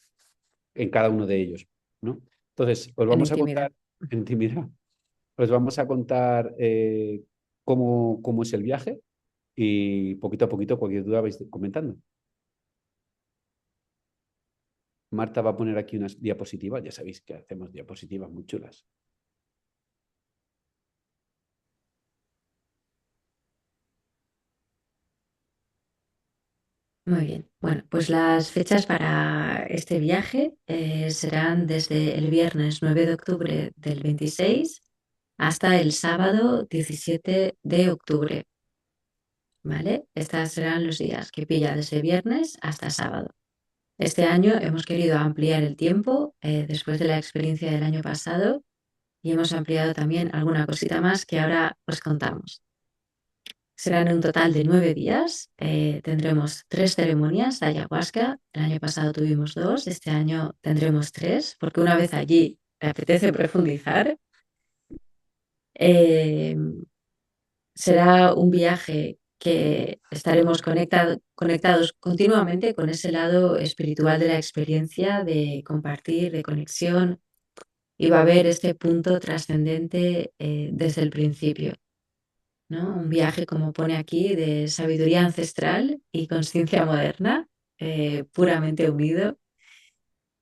en cada uno de ellos, ¿no? Entonces, os En vamos a intimidad. contar en intimidad, os vamos a contar cómo es el viaje y poquito a poquito cualquier duda vais comentando. Marta va a poner aquí unas diapositivas, ya sabéis que hacemos diapositivas muy chulas. Muy bien. Bueno, pues las fechas para este viaje serán desde el viernes 9 de octubre del 26 hasta el sábado 17 de octubre. ¿Vale? Estos serán los días que pilla desde viernes hasta sábado. Este año hemos querido ampliar el tiempo después de la experiencia del año pasado y hemos ampliado también alguna cosita más que ahora os contamos. Serán un total de 9 días. Tendremos 3 ceremonias de ayahuasca. El año pasado tuvimos 2, este año tendremos 3, porque una vez allí me apetece profundizar. Será un viaje que estaremos conectados continuamente con ese lado espiritual de la experiencia, de compartir, de conexión, y va a haber este punto trascendente desde el principio, ¿no? Un viaje, como pone aquí, de sabiduría ancestral y conciencia moderna, puramente unido,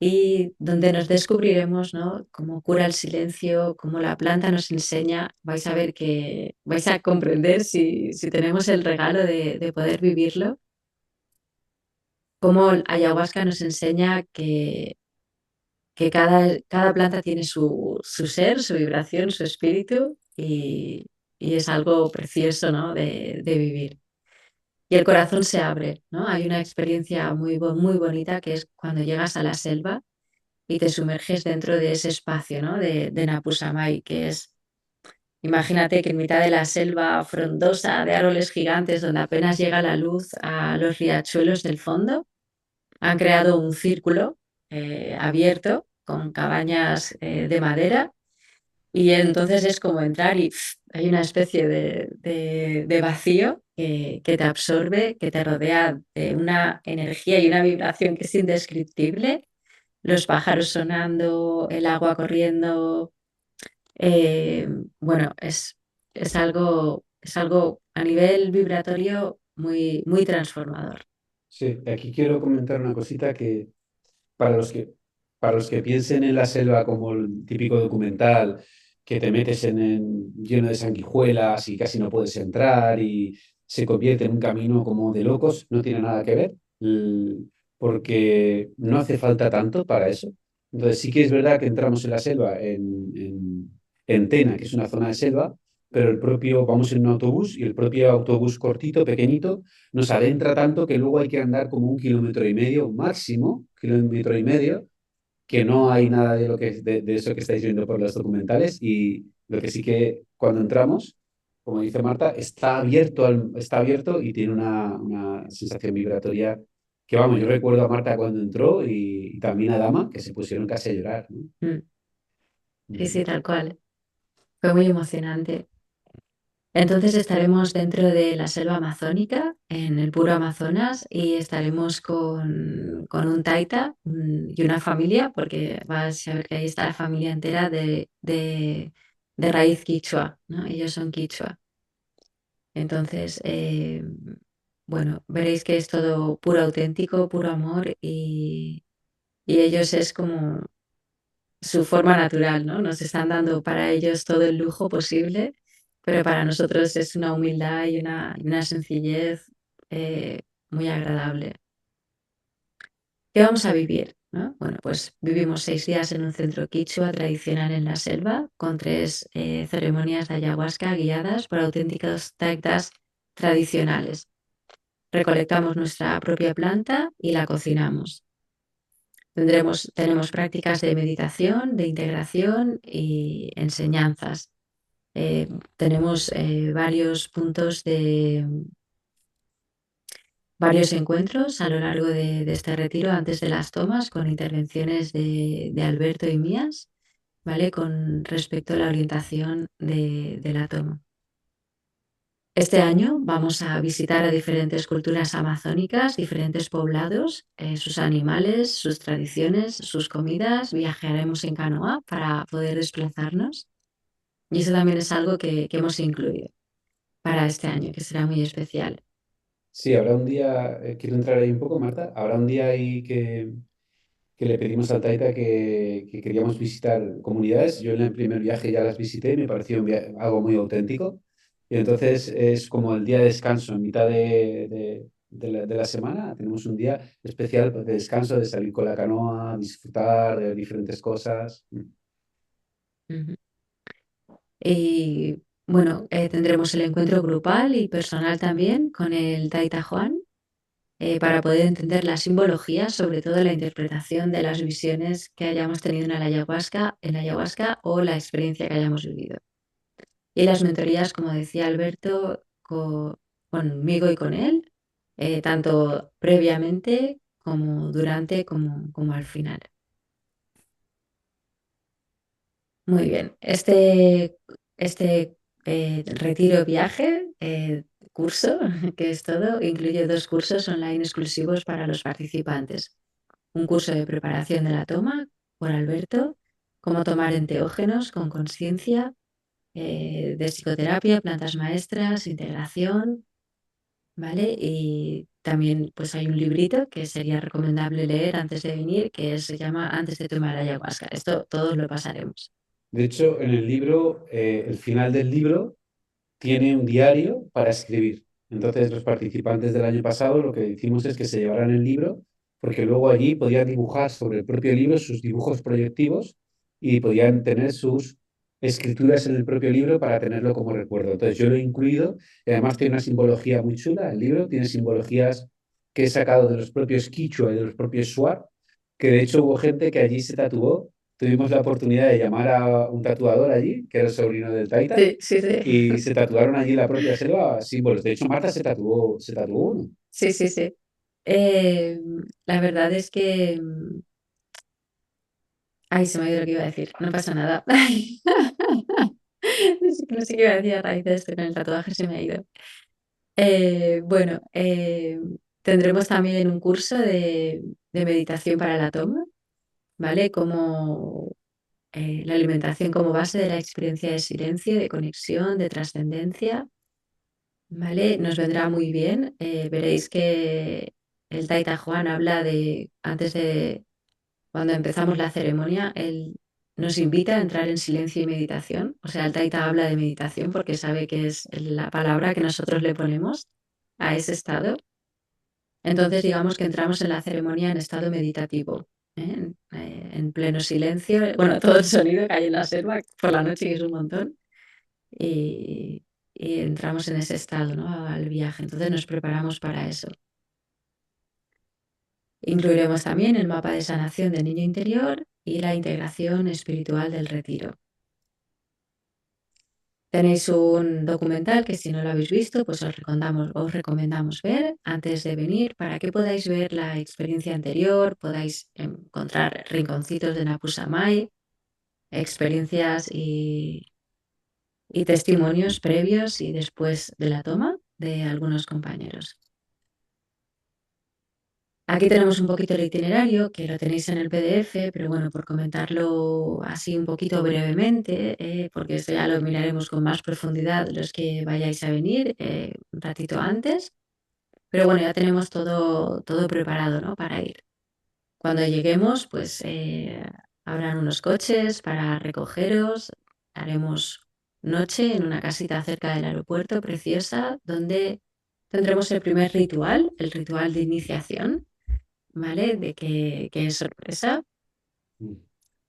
y donde nos descubriremos, ¿no? Cómo cura el silencio, cómo la planta nos enseña. Vais a ver que vais a comprender si tenemos el regalo de poder vivirlo, cómo el ayahuasca nos enseña que cada planta tiene su ser, su vibración, su espíritu, y es algo precioso, ¿no? de vivir. Y el corazón se abre, ¿no? Hay una experiencia muy bonita que es cuando llegas a la selva y te sumerges dentro de ese espacio, ¿no? de Napusamay, que es, imagínate que en mitad de la selva frondosa de árboles gigantes donde apenas llega la luz a los riachuelos del fondo, han creado un círculo abierto con cabañas de madera, y entonces es como entrar y hay una especie de vacío que te absorbe, que te rodea de una energía y una vibración que es indescriptible, los pájaros sonando, el agua corriendo. eh, bueno, es algo a nivel vibratorio muy transformador. Sí, aquí quiero comentar una cosita que para los que, para los que piensen en la selva como el típico documental, que te metes lleno de sanguijuelas y casi no puedes entrar y se convierte en un camino como de locos, no tiene nada que ver, porque no hace falta tanto para eso. Entonces sí que es verdad que entramos en la selva, en Tena, que es una zona de selva, pero vamos en un autobús y el propio autobús cortito, pequeñito, nos adentra tanto que luego hay que andar como 1,5 kilómetros máximo, 1,5 kilómetros, que no hay nada de eso que estáis viendo por los documentales, y lo que sí que cuando entramos, como dice Marta, está abierto y tiene una sensación vibratoria que, vamos, yo recuerdo a Marta cuando entró y también a Dama, que se pusieron casi a llorar, ¿no? Mm. Sí, tal cual. Fue muy emocionante. Entonces estaremos dentro de la selva amazónica, en el puro Amazonas, y estaremos con un taita y una familia, porque vas a ver que ahí está la familia entera de raíz quichua, ¿no? Ellos son quichua. Entonces, bueno, veréis que es todo puro auténtico, puro amor, y ellos es como su forma natural, ¿no? Nos están dando para ellos todo el lujo posible, pero para nosotros es una humildad y una sencillez muy agradable. ¿Qué vamos a vivir? ¿No? Bueno, pues vivimos 6 días en un centro quichua tradicional en la selva, con 3 ceremonias de ayahuasca guiadas por auténticos taitas tradicionales. Recolectamos nuestra propia planta y la cocinamos. Tenemos prácticas de meditación, de integración y enseñanzas. Tenemos varios encuentros a lo largo de este retiro antes de las tomas, con intervenciones de Alberto y mías, ¿vale? Con respecto a la orientación de la toma. Este año vamos a visitar a diferentes culturas amazónicas, diferentes poblados, sus animales, sus tradiciones, sus comidas. Viajaremos en canoa para poder desplazarnos. Y eso también es algo que hemos incluido para este año, que será muy especial. Sí, habrá un día, quiero entrar ahí un poco, Marta, habrá un día ahí que le pedimos al Taita que queríamos visitar comunidades. Yo en el primer viaje ya las visité y me pareció algo muy auténtico. Y entonces es como el día de descanso, en mitad de la semana tenemos un día especial de descanso, de salir con la canoa, disfrutar de diferentes cosas. Ujú. Y bueno, tendremos el encuentro grupal y personal también con el Taita Juan para poder entender la simbología, sobre todo la interpretación de las visiones que hayamos tenido en la ayahuasca o la experiencia que hayamos vivido. Y las mentorías, como decía Alberto, conmigo y con él, tanto previamente como durante como al final. Muy bien. Este retiro viaje, curso, que es todo, incluye 2 cursos online exclusivos para los participantes. Un curso de preparación de la toma por Alberto, cómo tomar enteógenos con conciencia, de psicoterapia, plantas maestras, integración, ¿vale? Y también pues hay un librito que sería recomendable leer antes de venir, que se llama Antes de tomar ayahuasca. Esto todos lo pasaremos. De hecho, en el libro, el final del libro tiene un diario para escribir. Entonces, los participantes del año pasado lo que hicimos es que se llevaran el libro, porque luego allí podían dibujar sobre el propio libro sus dibujos proyectivos y podían tener sus escrituras en el propio libro para tenerlo como recuerdo. Entonces, yo lo he incluido y además tiene una simbología muy chula. El libro tiene simbologías que he sacado de los propios Quichua y de los propios Shuar, que de hecho hubo gente que allí se tatuó. Tuvimos la oportunidad de llamar a un tatuador allí, que era el sobrino del Taita, Sí, sí, sí. y se tatuaron allí en la propia selva símbolos. De hecho, Marta se tatuó uno. Sí, sí, sí. La verdad es que... Ay, se me ha ido lo que iba a decir. No pasa nada. No sé qué iba a decir a raíz de esto con el tatuaje, se me ha ido. Bueno, tendremos también un curso de meditación para la toma, ¿vale? Como la alimentación como base de la experiencia de silencio, de conexión, de trascendencia, ¿vale? Nos vendrá muy bien. Veréis que el Taita Juan habla de, antes de, cuando empezamos la ceremonia, él nos invita a entrar en silencio y meditación. O sea, el Taita habla de meditación porque sabe que es la palabra que nosotros le ponemos a ese estado. Entonces, digamos que entramos en la ceremonia en estado meditativo, ¿eh? En pleno silencio. Bueno, todo el sonido que hay en la selva por la noche, que es un montón. Y, y entramos en ese estado, ¿no? Al viaje. Entonces nos preparamos para eso. Incluiremos también el mapa de sanación del niño interior y la integración espiritual del retiro. Tenéis un documental que si no lo habéis visto, pues os recomendamos ver antes de venir para que podáis ver la experiencia anterior, podáis encontrar rinconcitos de Napusamay, experiencias y testimonios previos y después de la toma de algunos compañeros. Aquí tenemos un poquito el itinerario, que lo tenéis en el PDF, pero bueno, por comentarlo así un poquito brevemente, porque esto ya lo miraremos con más profundidad los que vayáis a venir un ratito antes. Pero bueno, ya tenemos todo preparado, ¿no? Para ir. Cuando lleguemos, pues habrán unos coches para recogeros. Haremos noche en una casita cerca del aeropuerto, preciosa, donde tendremos el primer ritual, el ritual de iniciación. ¿Vale? De que es sorpresa.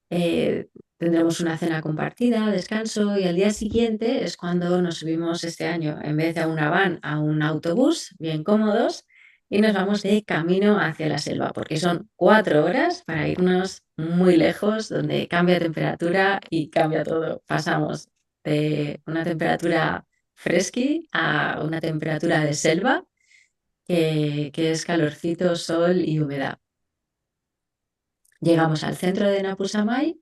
Eh, Tendremos una cena compartida, descanso y al día siguiente es cuando nos subimos este año, en vez de a una van, a un autobús, bien cómodos, y nos vamos de camino hacia la selva, porque son 4 horas para irnos muy lejos, donde cambia temperatura y cambia todo. Pasamos de una temperatura fresqui a una temperatura de selva, que es calorcito, sol y humedad. Llegamos al centro de Napusamay,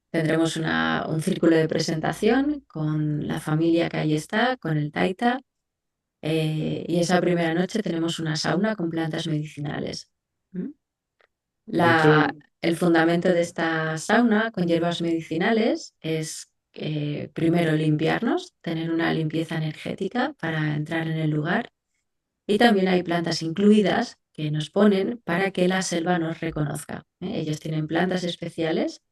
tendremos un círculo de presentación con la familia que ahí está, con el Taita, Y esa primera noche tenemos una sauna con plantas medicinales. ¿Mm? De hecho, El fundamento de esta sauna con hierbas medicinales es primero limpiarnos, tener una limpieza energética para entrar en el lugar. Y también hay plantas incluidas que nos ponen para que la selva nos reconozca. Ellos tienen plantas especiales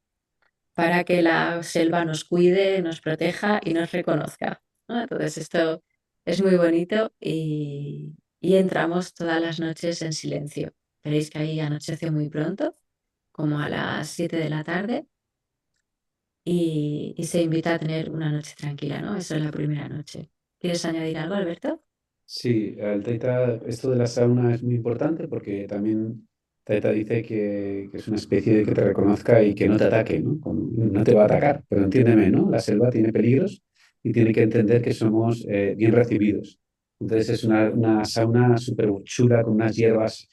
para que la selva nos cuide, nos proteja y nos reconozca, ¿no? Entonces esto es muy bonito y entramos todas las noches en silencio. Veréis que ahí anochece muy pronto, como a las 7 de la tarde, y se invita a tener una noche tranquila, ¿no? Eso es la primera noche. ¿Quieres añadir algo, Alberto? sí, el Taita, esto de la sauna es muy importante porque también Taita dice que es una especie de que te reconozca y que no te ataque, ¿no? No te va a atacar, pero entiéndeme, ¿no? La selva tiene peligros y tiene que entender que somos bien recibidos. Entonces es una sauna súper chula con unas hierbas,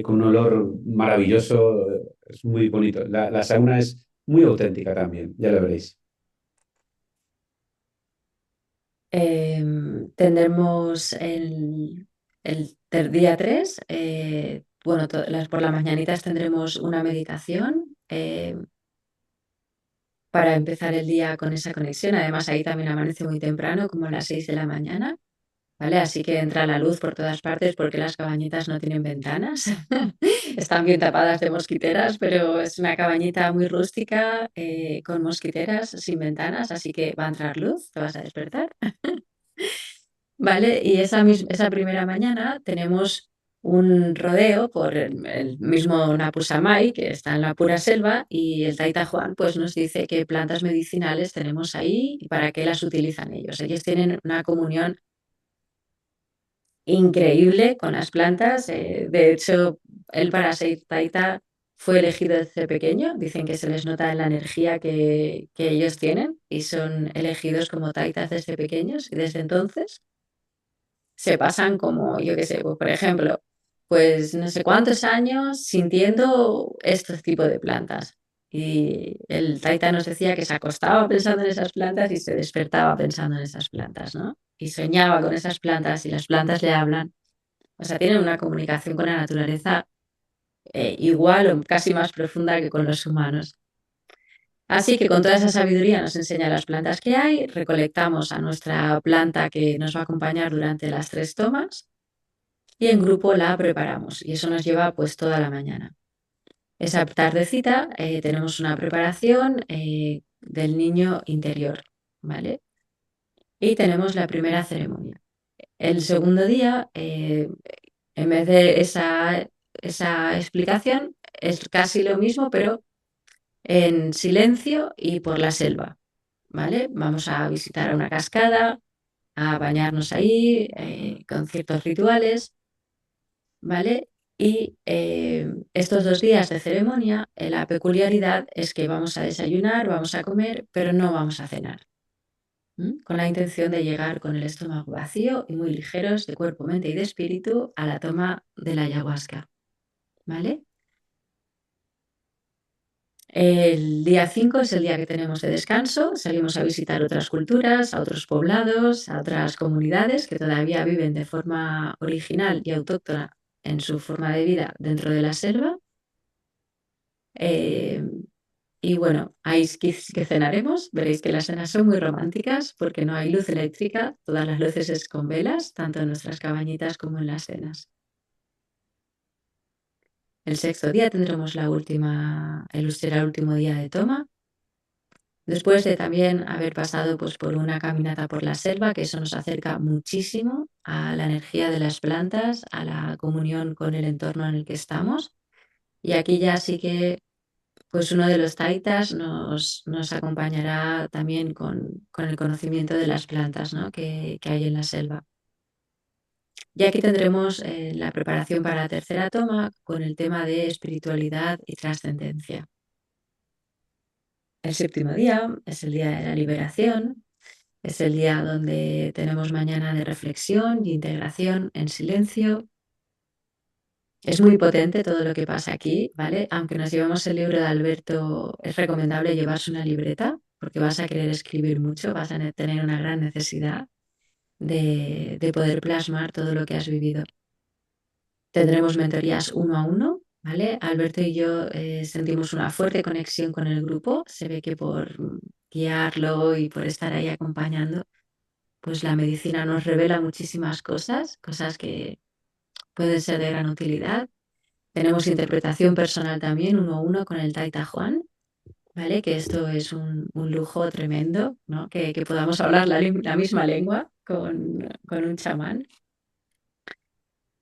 con un olor maravilloso, es muy bonito. La sauna es muy auténtica también, ya lo veréis. Tendremos el día 3, bueno, por las mañanitas tendremos una meditación para empezar el día con esa conexión. Además, ahí también amanece muy temprano, como a las 6 de la mañana, ¿vale? Así que entra la luz por todas partes porque las cabañitas no tienen ventanas. Están bien tapadas de mosquiteras, pero es una cabañita muy rústica, con mosquiteras, sin ventanas, así que va a entrar luz, te vas a despertar. ¿Vale? Y esa primera mañana tenemos un rodeo por el mismo Napusamay, que está en la pura selva, y el Taita Juan pues, nos dice qué plantas medicinales tenemos ahí y para qué las utilizan ellos. Ellos tienen una comunión increíble con las plantas. De hecho, él para ser Taita fue elegido desde pequeño. Dicen que se les nota en la energía que ellos tienen y son elegidos como Taitas desde pequeños y desde entonces se pasan como, yo qué sé, pues, por ejemplo, pues no sé cuántos años sintiendo este tipo de plantas. Y el Taita nos decía que se acostaba pensando en esas plantas y se despertaba pensando en esas plantas, ¿no? Y soñaba con esas plantas y las plantas le hablan. O sea, tienen una comunicación con la naturaleza igual o casi más profunda que con los humanos. Así que con toda esa sabiduría nos enseña las plantas que hay, recolectamos a nuestra planta que nos va a acompañar durante las 3 tomas y en grupo la preparamos y eso nos lleva pues toda la mañana. Esa tardecita tenemos una preparación del niño interior, ¿vale? Y tenemos la primera ceremonia. El segundo día, en vez de esa explicación, es casi lo mismo, pero en silencio y por la selva, ¿vale? Vamos a visitar una cascada, a bañarnos ahí con ciertos rituales. ¿Vale? Y estos 2 días de ceremonia, la peculiaridad es que vamos a desayunar, vamos a comer, pero no vamos a cenar, con la intención de llegar con el estómago vacío y muy ligeros de cuerpo, mente y de espíritu a la toma de la ayahuasca, ¿vale? El día 5 es el día que tenemos de descanso, salimos a visitar otras culturas, a otros poblados, a otras comunidades que todavía viven de forma original y autóctona en su forma de vida dentro de la selva. Eh, y bueno, ahí que cenaremos. Veréis que las cenas son muy románticas porque no hay luz eléctrica, todas las luces es con velas, tanto en nuestras cabañitas como en las cenas. El sexto día tendremos será el último día de toma. Después de también haber pasado pues, por una caminata por la selva, que eso nos acerca muchísimo a la energía de las plantas, a la comunión con el entorno en el que estamos. Y aquí ya sí que pues uno de los taitas nos acompañará también con el conocimiento de las plantas, ¿no? que hay en la selva. Y aquí tendremos la preparación para la tercera toma con el tema de espiritualidad y trascendencia. El séptimo día es el día de la liberación, es el día donde tenemos mañana de reflexión y integración en silencio. Es muy potente todo lo que pasa aquí, ¿vale? Aunque nos llevemos el libro de Alberto, es recomendable llevarse una libreta porque vas a querer escribir mucho, vas a tener una gran necesidad. de poder plasmar todo lo que has vivido. Tendremos mentorías uno a uno, ¿vale? Alberto y yo sentimos una fuerte conexión con el grupo. Se ve que por guiarlo y por estar ahí acompañando, pues la medicina nos revela muchísimas cosas, cosas que pueden ser de gran utilidad. Tenemos interpretación personal también, uno a uno con el Taita Juan, ¿vale? Que esto es un lujo tremendo, ¿no? Que podamos hablar la misma lengua con un chamán.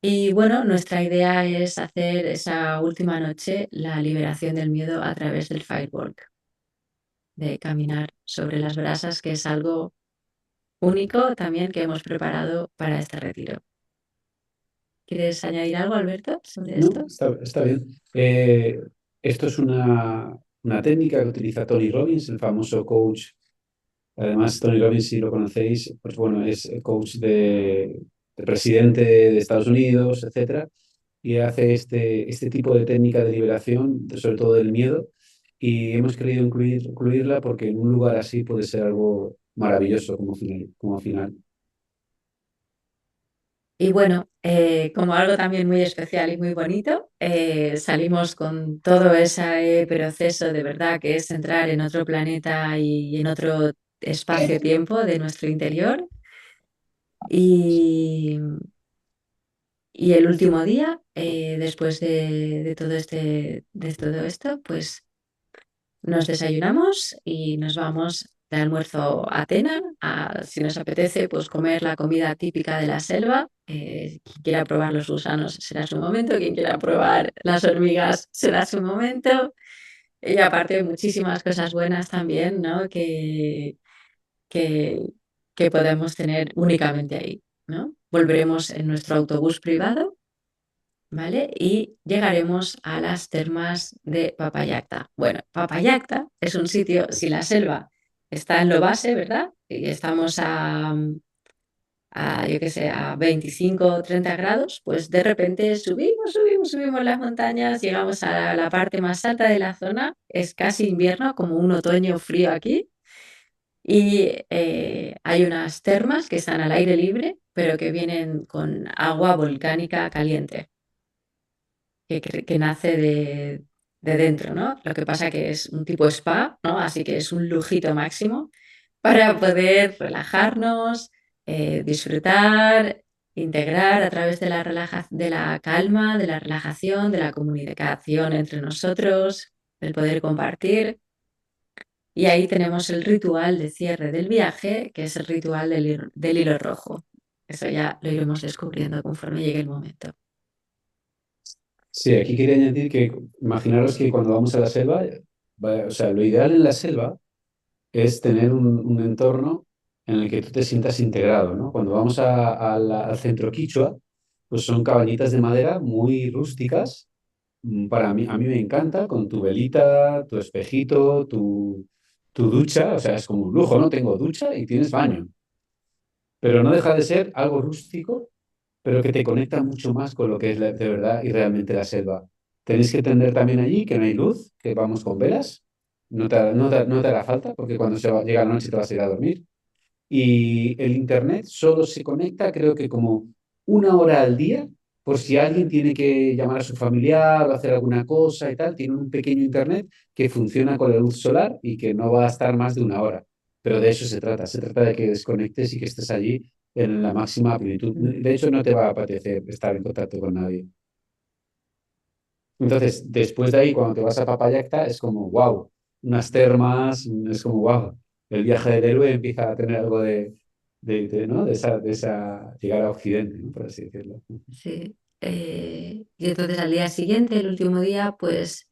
Y bueno, nuestra idea es hacer esa última noche la liberación del miedo a través del firework, de caminar sobre las brasas, que es algo único también que hemos preparado para este retiro. ¿Quieres añadir algo, Alberto, sobre No, esto? está bien. Esto es una técnica que utiliza Tony Robbins, el famoso coach. Además, Tony Robbins, si lo conocéis, pues bueno, es el coach de presidente de Estados Unidos, etcétera, y hace este tipo de técnica de liberación, sobre todo del miedo, y hemos querido incluirla porque en un lugar así puede ser algo maravilloso como final. Y bueno, como algo también muy especial y muy bonito, salimos con todo ese proceso de verdad que es entrar en otro planeta y en otro espacio-tiempo de nuestro interior. Y, y el último día, después de todo esto, pues nos desayunamos y nos vamos de almuerzo a cena. Si nos apetece, pues comer la comida típica de la selva. Quien quiera probar los gusanos será su momento, quien quiera probar las hormigas será su momento. Y aparte muchísimas cosas buenas también, ¿no? Que, que podemos tener únicamente ahí, ¿no? Volveremos en nuestro autobús privado, ¿vale? Y llegaremos a las termas de Papayacta. Bueno, Papayacta es un sitio, si la selva está en lo base, ¿verdad? Y estamos yo qué sé, a 25 o 30 grados, pues de repente subimos las montañas, llegamos a la parte más alta de la zona, es casi invierno, como un otoño frío aquí, y hay unas termas que están al aire libre, pero que vienen con agua volcánica caliente que nace de dentro, ¿no? Lo que pasa que es un tipo spa, ¿no? Así que es un lujito máximo para poder relajarnos, disfrutar, integrar a través de de la calma, de la relajación, de la comunicación entre nosotros, del poder compartir. Y ahí tenemos el ritual de cierre del viaje, que es el ritual del hilo rojo. Eso ya lo iremos descubriendo conforme llegue el momento. Sí, aquí quería añadir que imaginaros que cuando vamos a la selva, o sea, lo ideal en la selva es tener un entorno en el que tú te sientas integrado, ¿no? Cuando vamos al centro Quichua, pues son cabañitas de madera muy rústicas. A mí me encanta, con tu velita, tu espejito, tu ducha, o sea, es como un lujo, ¿no? Tengo ducha y tienes baño, pero no deja de ser algo rústico, pero que te conecta mucho más con lo que es de verdad y realmente la selva. Tenéis que entender también allí que no hay luz, que vamos con velas, no te hará falta, porque cuando llega la noche te vas a ir a dormir. Y el internet solo se conecta, creo que como una hora al día, por si alguien tiene que llamar a su familiar o hacer alguna cosa y tal, tiene un pequeño internet que funciona con la luz solar y que no va a estar más de una hora. Pero de eso se trata de que desconectes y que estés allí en la máxima plenitud. De hecho, no te va a apetecer estar en contacto con nadie. Entonces, después de ahí, cuando te vas a Papayacta, es como, wow, unas termas, es como, wow, el viaje del héroe empieza a tener algo ¿no? De esa, llegar a Occidente, ¿no? Por así decirlo. Sí. Y entonces al día siguiente, el último día, pues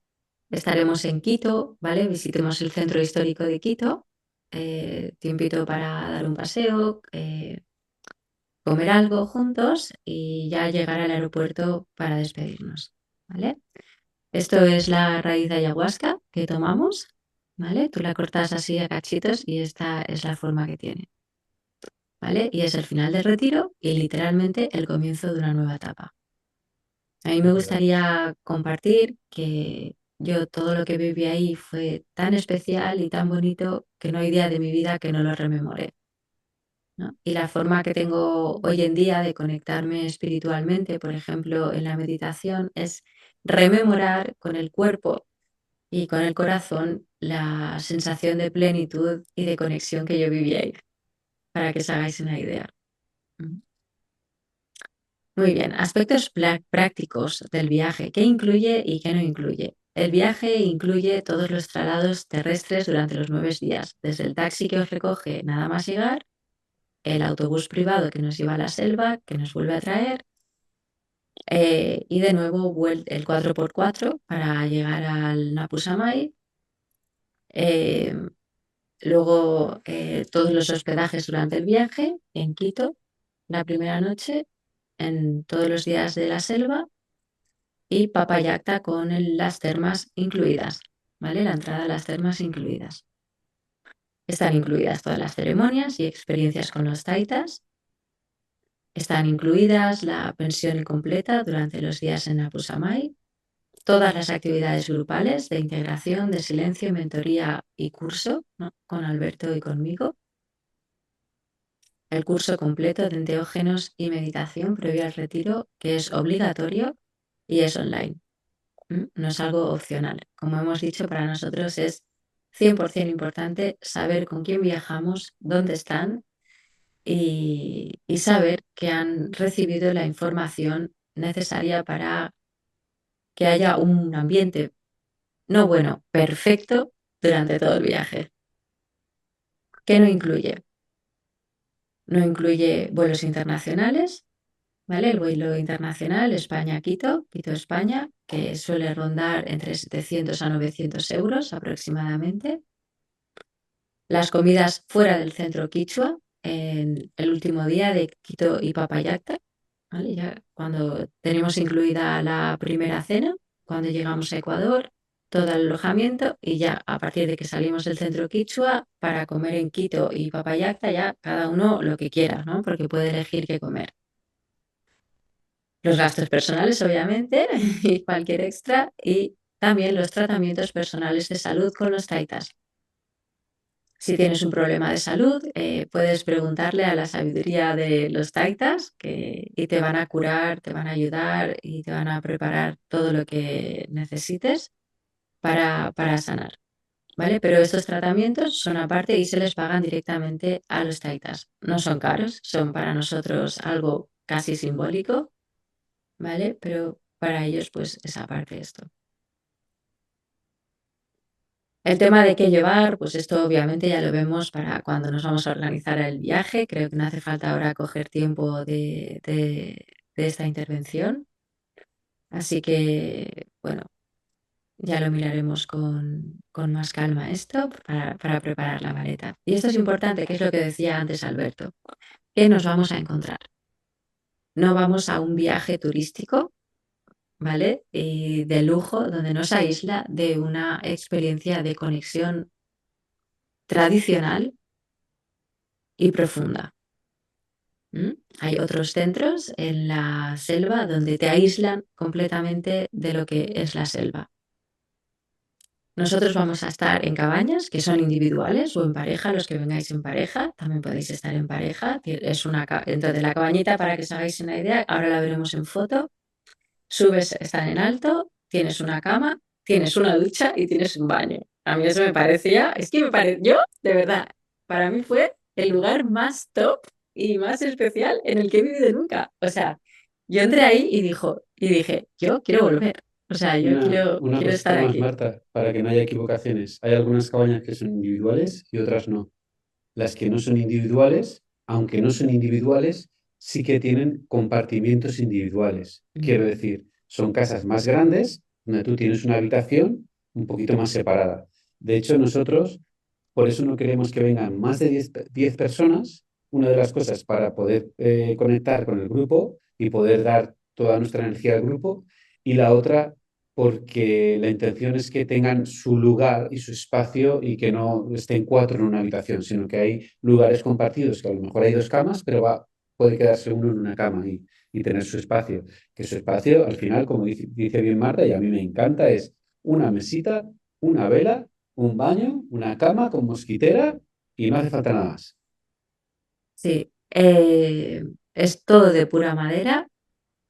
estaremos en Quito, ¿vale? Visitemos el centro histórico de Quito. Te invito para dar un paseo, comer algo juntos y ya llegar al aeropuerto para despedirnos, ¿vale? Esto es la raíz de ayahuasca que tomamos, ¿vale? Tú la cortas así a cachitos y esta es la forma que tiene, ¿vale? Y es el final del retiro y literalmente el comienzo de una nueva etapa. A mí me gustaría compartir que yo todo lo que viví ahí fue tan especial y tan bonito que no hay día de mi vida que no lo rememore, ¿no? Y la forma que tengo hoy en día de conectarme espiritualmente, por ejemplo, en la meditación, es rememorar con el cuerpo y con el corazón la sensación de plenitud y de conexión que yo viví ahí, para que os hagáis una idea. Muy bien, aspectos prácticos del viaje. ¿Qué incluye y qué no incluye? El viaje incluye todos los traslados terrestres durante los 9 días, desde el taxi que os recoge nada más llegar, el autobús privado que nos lleva a la selva, que nos vuelve a traer, y de nuevo el 4x4 para llegar al Napusamay. Luego todos los hospedajes durante el viaje en Quito, la primera noche, en todos los días de la selva y Papayacta con las termas incluidas, ¿vale? La entrada a las termas incluidas. Están incluidas todas las ceremonias y experiencias con los taitas. Están incluidas la pensión completa durante los días en Napusamay, todas las actividades grupales de integración, de silencio, mentoría y curso, ¿no? Con Alberto y conmigo. El curso completo de enteógenos y meditación previo al retiro, que es obligatorio y es online. No es algo opcional. Como hemos dicho, para nosotros es 100% importante saber con quién viajamos, dónde están y saber que han recibido la información necesaria para que haya un ambiente, no bueno, perfecto durante todo el viaje. ¿Qué no incluye? No incluye vuelos internacionales, ¿vale? El vuelo internacional España-Quito, Quito-España, que suele rondar entre 700 a 900 euros aproximadamente. Las comidas fuera del centro quichua en el último día de Quito y Papayacta, ¿vale? Ya cuando tenemos incluida la primera cena, cuando llegamos a Ecuador, todo el alojamiento y ya a partir de que salimos del centro quichua para comer en Quito y Papayacta, ya cada uno lo que quiera, ¿no? Porque puede elegir qué comer. Los gastos personales, obviamente, y cualquier extra, y también los tratamientos personales de salud con los taitas. Si tienes un problema de salud, puedes preguntarle a la sabiduría de los taitas y te van a curar, te van a ayudar y te van a preparar todo lo que necesites para sanar, ¿vale? Pero estos tratamientos son aparte y se les pagan directamente a los taitas. No son caros, son para nosotros algo casi simbólico, ¿vale? Pero para ellos, pues, es aparte esto. El tema de qué llevar, pues esto obviamente ya lo vemos para cuando nos vamos a organizar el viaje. Creo que no hace falta ahora coger tiempo de esta intervención. Así que, bueno, ya lo miraremos con más calma esto para preparar la maleta. Y esto es importante, que es lo que decía antes Alberto. ¿Qué nos vamos a encontrar? No vamos a un viaje turístico, ¿vale? Y de lujo, donde nos aísla de una experiencia de conexión tradicional y profunda. Hay otros centros en la selva donde te aíslan completamente de lo que es la selva. Nosotros vamos a estar en cabañas que son individuales o en pareja, los que vengáis en pareja, también podéis estar en pareja. Es entonces la cabañita, para que os hagáis una idea, ahora la veremos en foto. Subes, están en alto, tienes una cama, tienes una ducha y tienes un baño. A mí eso me parecía, es que me pareció, de verdad, para mí fue el lugar más top y más especial en el que he vivido nunca. O sea, yo entré ahí y dije, yo quiero volver. O sea, yo Una quiero cosita estar más, aquí. Marta, para que no haya equivocaciones. Hay algunas cabañas que son individuales y otras no. Las que no son individuales, aunque no son individuales, sí que tienen compartimientos individuales. Quiero decir, son casas más grandes, donde tú tienes una habitación un poquito más separada. De hecho, nosotros, por eso no queremos que vengan más de 10 personas. Una de las cosas para poder conectar con el grupo y poder dar toda nuestra energía al grupo. Y la otra, porque la intención es que tengan su lugar y su espacio y que no estén cuatro en una habitación, sino que hay lugares compartidos, que a lo mejor hay dos camas, pero puede quedarse uno en una cama y tener su espacio. Que su espacio, al final, como dice bien Marta, y a mí me encanta, es una mesita, una vela, un baño, una cama con mosquitera y no hace falta nada más. Sí, Es todo de pura madera,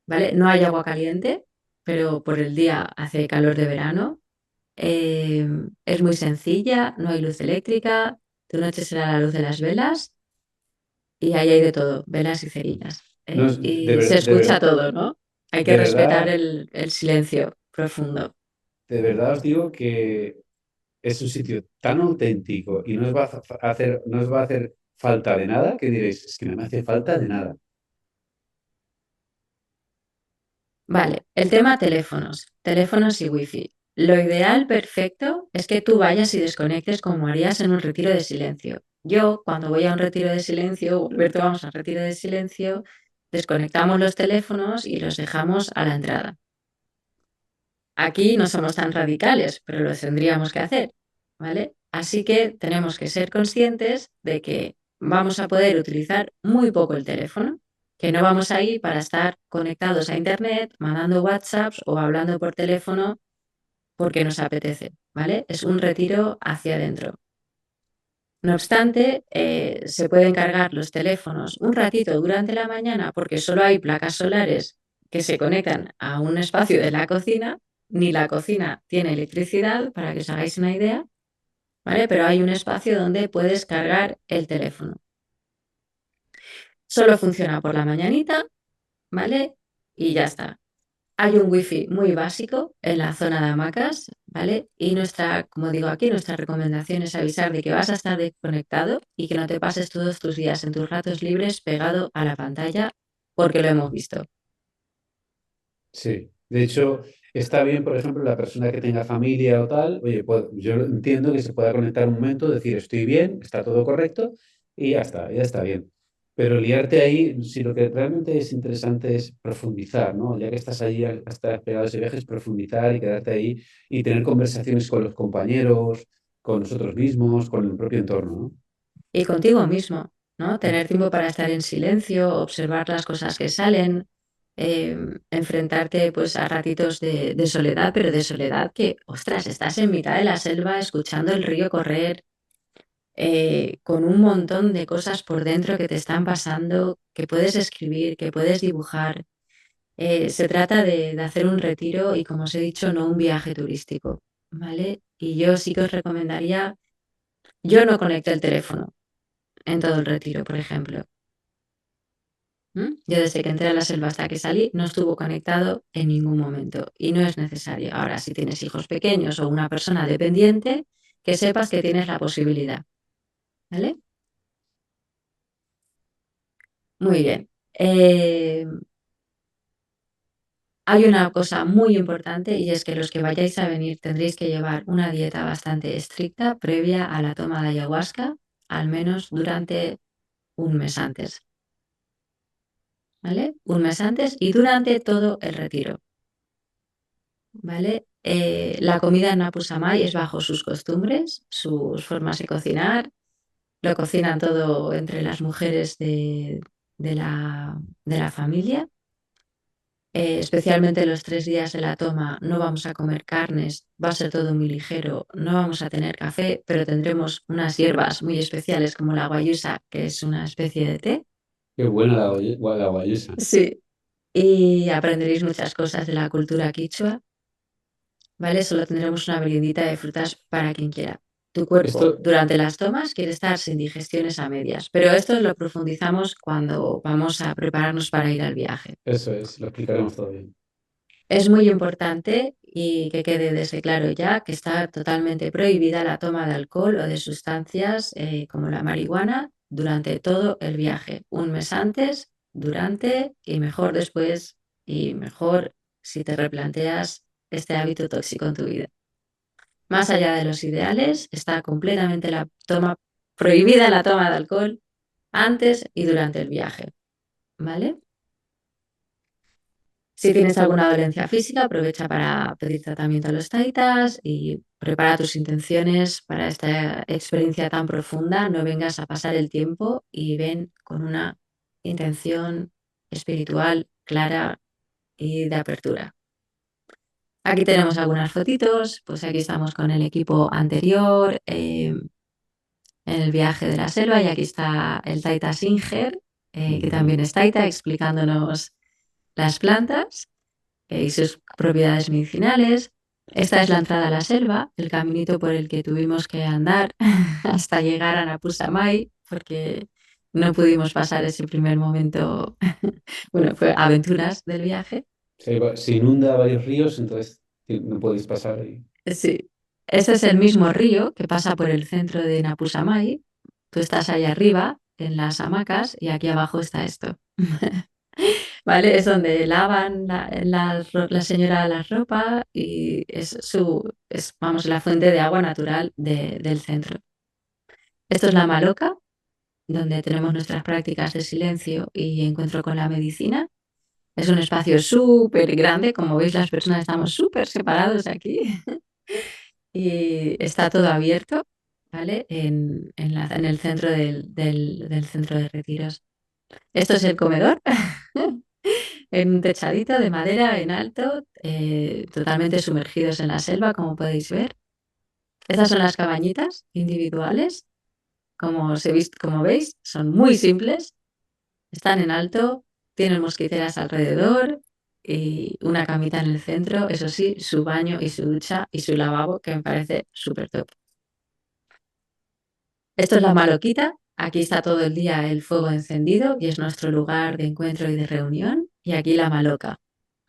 ¿vale? No hay agua caliente, pero por el día hace calor de verano. Es muy sencilla, no hay luz eléctrica, de noche será la luz de las velas y ahí hay de todo, velas y cerillas. No, Y se de escucha todo, ¿no? Hay que de respetar verdad, el silencio profundo. de verdad os digo que es un sitio tan auténtico y no os va a hacer, no os va a hacer falta de nada que diréis, es que no me hace falta de nada. Vale, el tema teléfonos y wifi. Lo ideal, perfecto, es que tú vayas y desconectes como harías en un retiro de silencio. Yo, cuando voy a un retiro de silencio, o Alberto vamos a un retiro de silencio, desconectamos los teléfonos y los dejamos a la entrada. Aquí no somos tan radicales, pero lo tendríamos que hacer, ¿vale? Así que tenemos que ser conscientes de que vamos a poder utilizar muy poco el teléfono, que no vamos a ir para estar conectados a Internet, mandando WhatsApps o hablando por teléfono porque nos apetece, ¿vale? Es un retiro hacia adentro. No obstante, se pueden cargar los teléfonos un ratito durante la mañana porque solo hay placas solares que se conectan a un espacio de la cocina, ni la cocina tiene electricidad, para que os hagáis una idea, ¿vale? Pero hay un espacio donde puedes cargar el teléfono. Solo funciona por la mañanita, ¿vale? Y ya está. Hay un wifi muy básico en la zona de hamacas, ¿vale? Y como digo aquí, nuestra recomendación es avisar de que vas a estar desconectado y que no te pases todos tus días en tus ratos libres pegado a la pantalla, porque lo hemos visto. Sí, de hecho, está bien, por ejemplo, la persona que tenga familia o tal, oye, yo entiendo que se pueda conectar un momento, decir estoy bien, está todo correcto y ya está bien. Pero liarte ahí, si lo que realmente es interesante es profundizar, ¿no? Ya que estás allí, estás pegado a ese viaje, es profundizar y quedarte ahí y tener conversaciones con los compañeros, con nosotros mismos, con el propio entorno, ¿no? Y contigo mismo, ¿no? Tener tiempo para estar en silencio, observar las cosas que salen, enfrentarte pues a ratitos de soledad, pero de soledad que, ostras, estás en mitad de la selva escuchando el río correr, con un montón de cosas por dentro que te están pasando, que puedes escribir, que puedes dibujar. Se trata de hacer un retiro y, como os he dicho, no un viaje turístico, ¿vale? Y yo sí que os recomendaría, yo no conecté el teléfono en todo el retiro, por ejemplo. Yo desde que entré a la selva hasta que salí no estuvo conectado en ningún momento y no es necesario. Ahora, si tienes hijos pequeños o una persona dependiente, que sepas que tienes la posibilidad, ¿vale? Muy bien. Hay una cosa muy importante y es que los que vayáis a venir tendréis que llevar una dieta bastante estricta previa a la toma de ayahuasca, al menos durante un mes antes, ¿vale? Un mes antes y durante todo el retiro, ¿vale? La comida en Napu Samay es bajo sus costumbres, sus formas de cocinar, lo cocinan todo entre las mujeres de la familia. Especialmente los 3 días de la toma, no vamos a comer carnes, va a ser todo muy ligero, no vamos a tener café, pero tendremos unas hierbas muy especiales como la guayusa, que es una especie de té. Qué buena la guayusa. Sí. Y aprenderéis muchas cosas de la cultura quichua, ¿vale? Solo tendremos una meriendita de frutas para quien quiera. Tu cuerpo Esto, durante las tomas quiere estar sin digestiones a medias, pero esto lo profundizamos cuando vamos a prepararnos para ir al viaje. eso es, lo explicaremos todo bien. Es muy importante y que quede desde claro ya que está totalmente prohibida la toma de alcohol o de sustancias como la marihuana durante todo el viaje, un mes antes, durante y mejor después y mejor si te replanteas este hábito tóxico en tu vida. Más allá de los ideales, está completamente prohibida la toma de alcohol antes y durante el viaje, ¿vale? Si tienes alguna dolencia física, aprovecha para pedir tratamiento a los taitas y prepara tus intenciones para esta experiencia tan profunda. No vengas a pasar el tiempo y ven con una intención espiritual clara y de apertura. Aquí tenemos algunas fotitos, pues aquí estamos con el equipo anterior en el viaje de la selva y aquí está el Taita Singer, que también es taita, explicándonos las plantas y sus propiedades medicinales. Esta es la entrada a la selva, el caminito por el que tuvimos que andar hasta llegar a Napusamay, porque no pudimos pasar ese primer momento, bueno, fue aventuras del viaje. Se inunda varios ríos, entonces no podéis pasar ahí. Sí, este es el mismo río que pasa por el centro de Napusamay. Tú estás ahí arriba, en las hamacas, y aquí abajo está esto. ¿Vale? Es donde lavan la señora la ropa y vamos, la fuente de agua natural del centro. Esto es la Maloca, donde tenemos nuestras prácticas de silencio y encuentro con la medicina. Es un espacio súper grande, como veis las personas estamos súper separados aquí y está todo abierto, ¿vale? En el centro del centro de retiros. Esto es el comedor, en un techadito de madera en alto, totalmente sumergidos en la selva, como podéis ver. Estas son las cabañitas individuales, como veis, son muy simples, están en alto, tienen mosquiteras alrededor y una camita en el centro, eso sí, su baño y su ducha y su lavabo, que me parece súper top. Esto es la Maloquita. Aquí está todo el día el fuego encendido y es nuestro lugar de encuentro y de reunión. Y aquí la Maloca,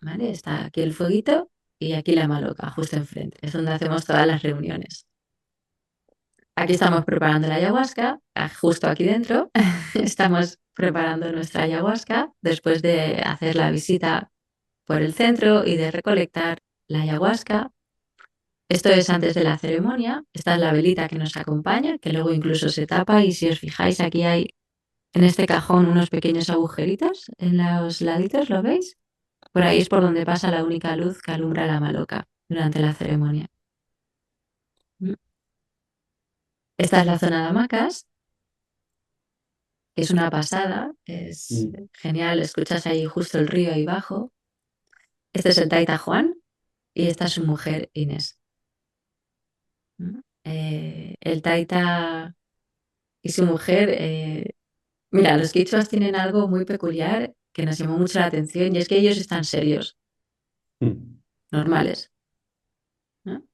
¿vale? Está aquí el fueguito y aquí la Maloca, justo enfrente. Es donde hacemos todas las reuniones. Aquí estamos preparando la ayahuasca, justo aquí dentro. Estamos preparando nuestra ayahuasca después de hacer la visita por el centro y de recolectar la ayahuasca. Esto es antes de la ceremonia. Esta es la velita que nos acompaña, que luego incluso se tapa y si os fijáis aquí hay en este cajón unos pequeños agujeritos en los laditos, ¿lo veis? Por ahí es por donde pasa la única luz que alumbra la Maloca durante la ceremonia. Esta es la zona de hamacas, que es una pasada, es genial, escuchas ahí justo el río ahí abajo. Este es el Taita Juan y esta es su mujer Inés. El Taita y su mujer, mira, los quichuas tienen algo muy peculiar que nos llamó mucho la atención y es que ellos están serios, normales, ¿no?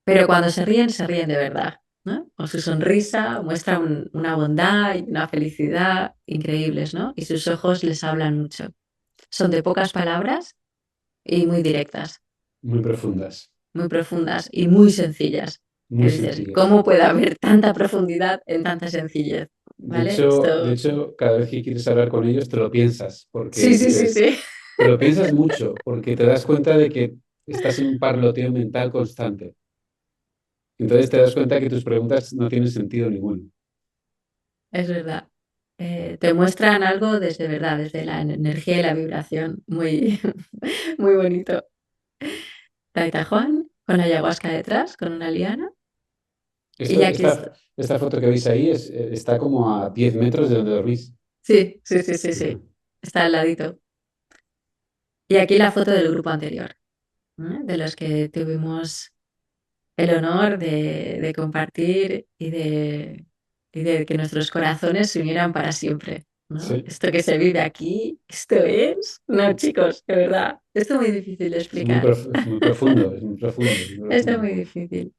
Pero cuando se ríen de verdad, ¿no? Con su sonrisa muestra una bondad y una felicidad increíbles, ¿no? Y sus ojos les hablan mucho. Son de pocas palabras y muy directas. Muy profundas. Muy profundas y muy sencillas. Muy Es decir, sencillas. ¿cómo puede haber tanta profundidad en tanta sencillez? ¿Vale? De hecho, cada vez que quieres hablar con ellos te lo piensas, porque Sí. te lo piensas mucho, porque te das cuenta de que estás en un parloteo mental constante. Entonces te das cuenta que tus preguntas no tienen sentido ninguno. Es verdad. Te muestran algo desde verdad, desde la energía y la vibración. Muy, muy bonito. Taita Juan, con la ayahuasca detrás, con una liana. Y aquí Esta foto que veis ahí está como a 10 metros de donde dormís. Sí. Está al ladito. Y aquí la foto del grupo anterior, de los que tuvimos el honor de compartir y de que nuestros corazones se unieran para siempre, ¿no? Sí. Esto que se vive aquí, esto es... No, chicos, de verdad, esto es muy difícil de explicar. Es muy profundo, es muy profundo. Esto es muy difícil.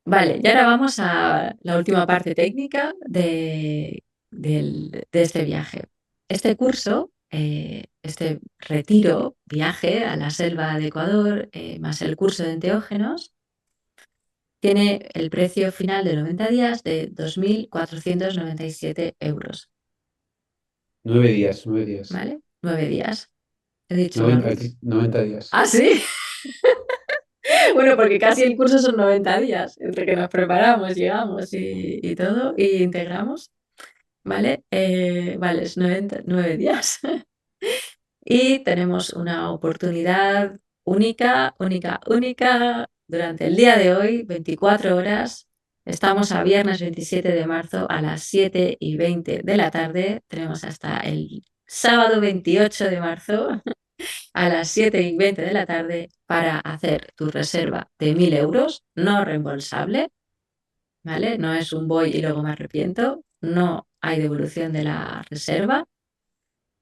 Vale, y ahora vamos a la última parte técnica de este viaje. Este curso, este retiro, viaje a la selva de Ecuador, más el curso de enteógenos, tiene el precio final de 90 días de 2.497 euros. 9 días. ¿Vale? 9 días. He dicho 90 días. ¿Ah, sí? Bueno, porque casi el curso son 90 días, entre que nos preparamos, llegamos y todo, y integramos, ¿vale? Vale, es 9 días. Y tenemos una oportunidad única durante el día de hoy, 24 horas. Estamos a viernes 27 de marzo a las 7:20 de la tarde. Tenemos hasta el sábado 28 de marzo a las 7:20 de la tarde para hacer tu reserva de 1.000 euros, no reembolsable, ¿vale? No es un voy y luego me arrepiento, no hay devolución de la reserva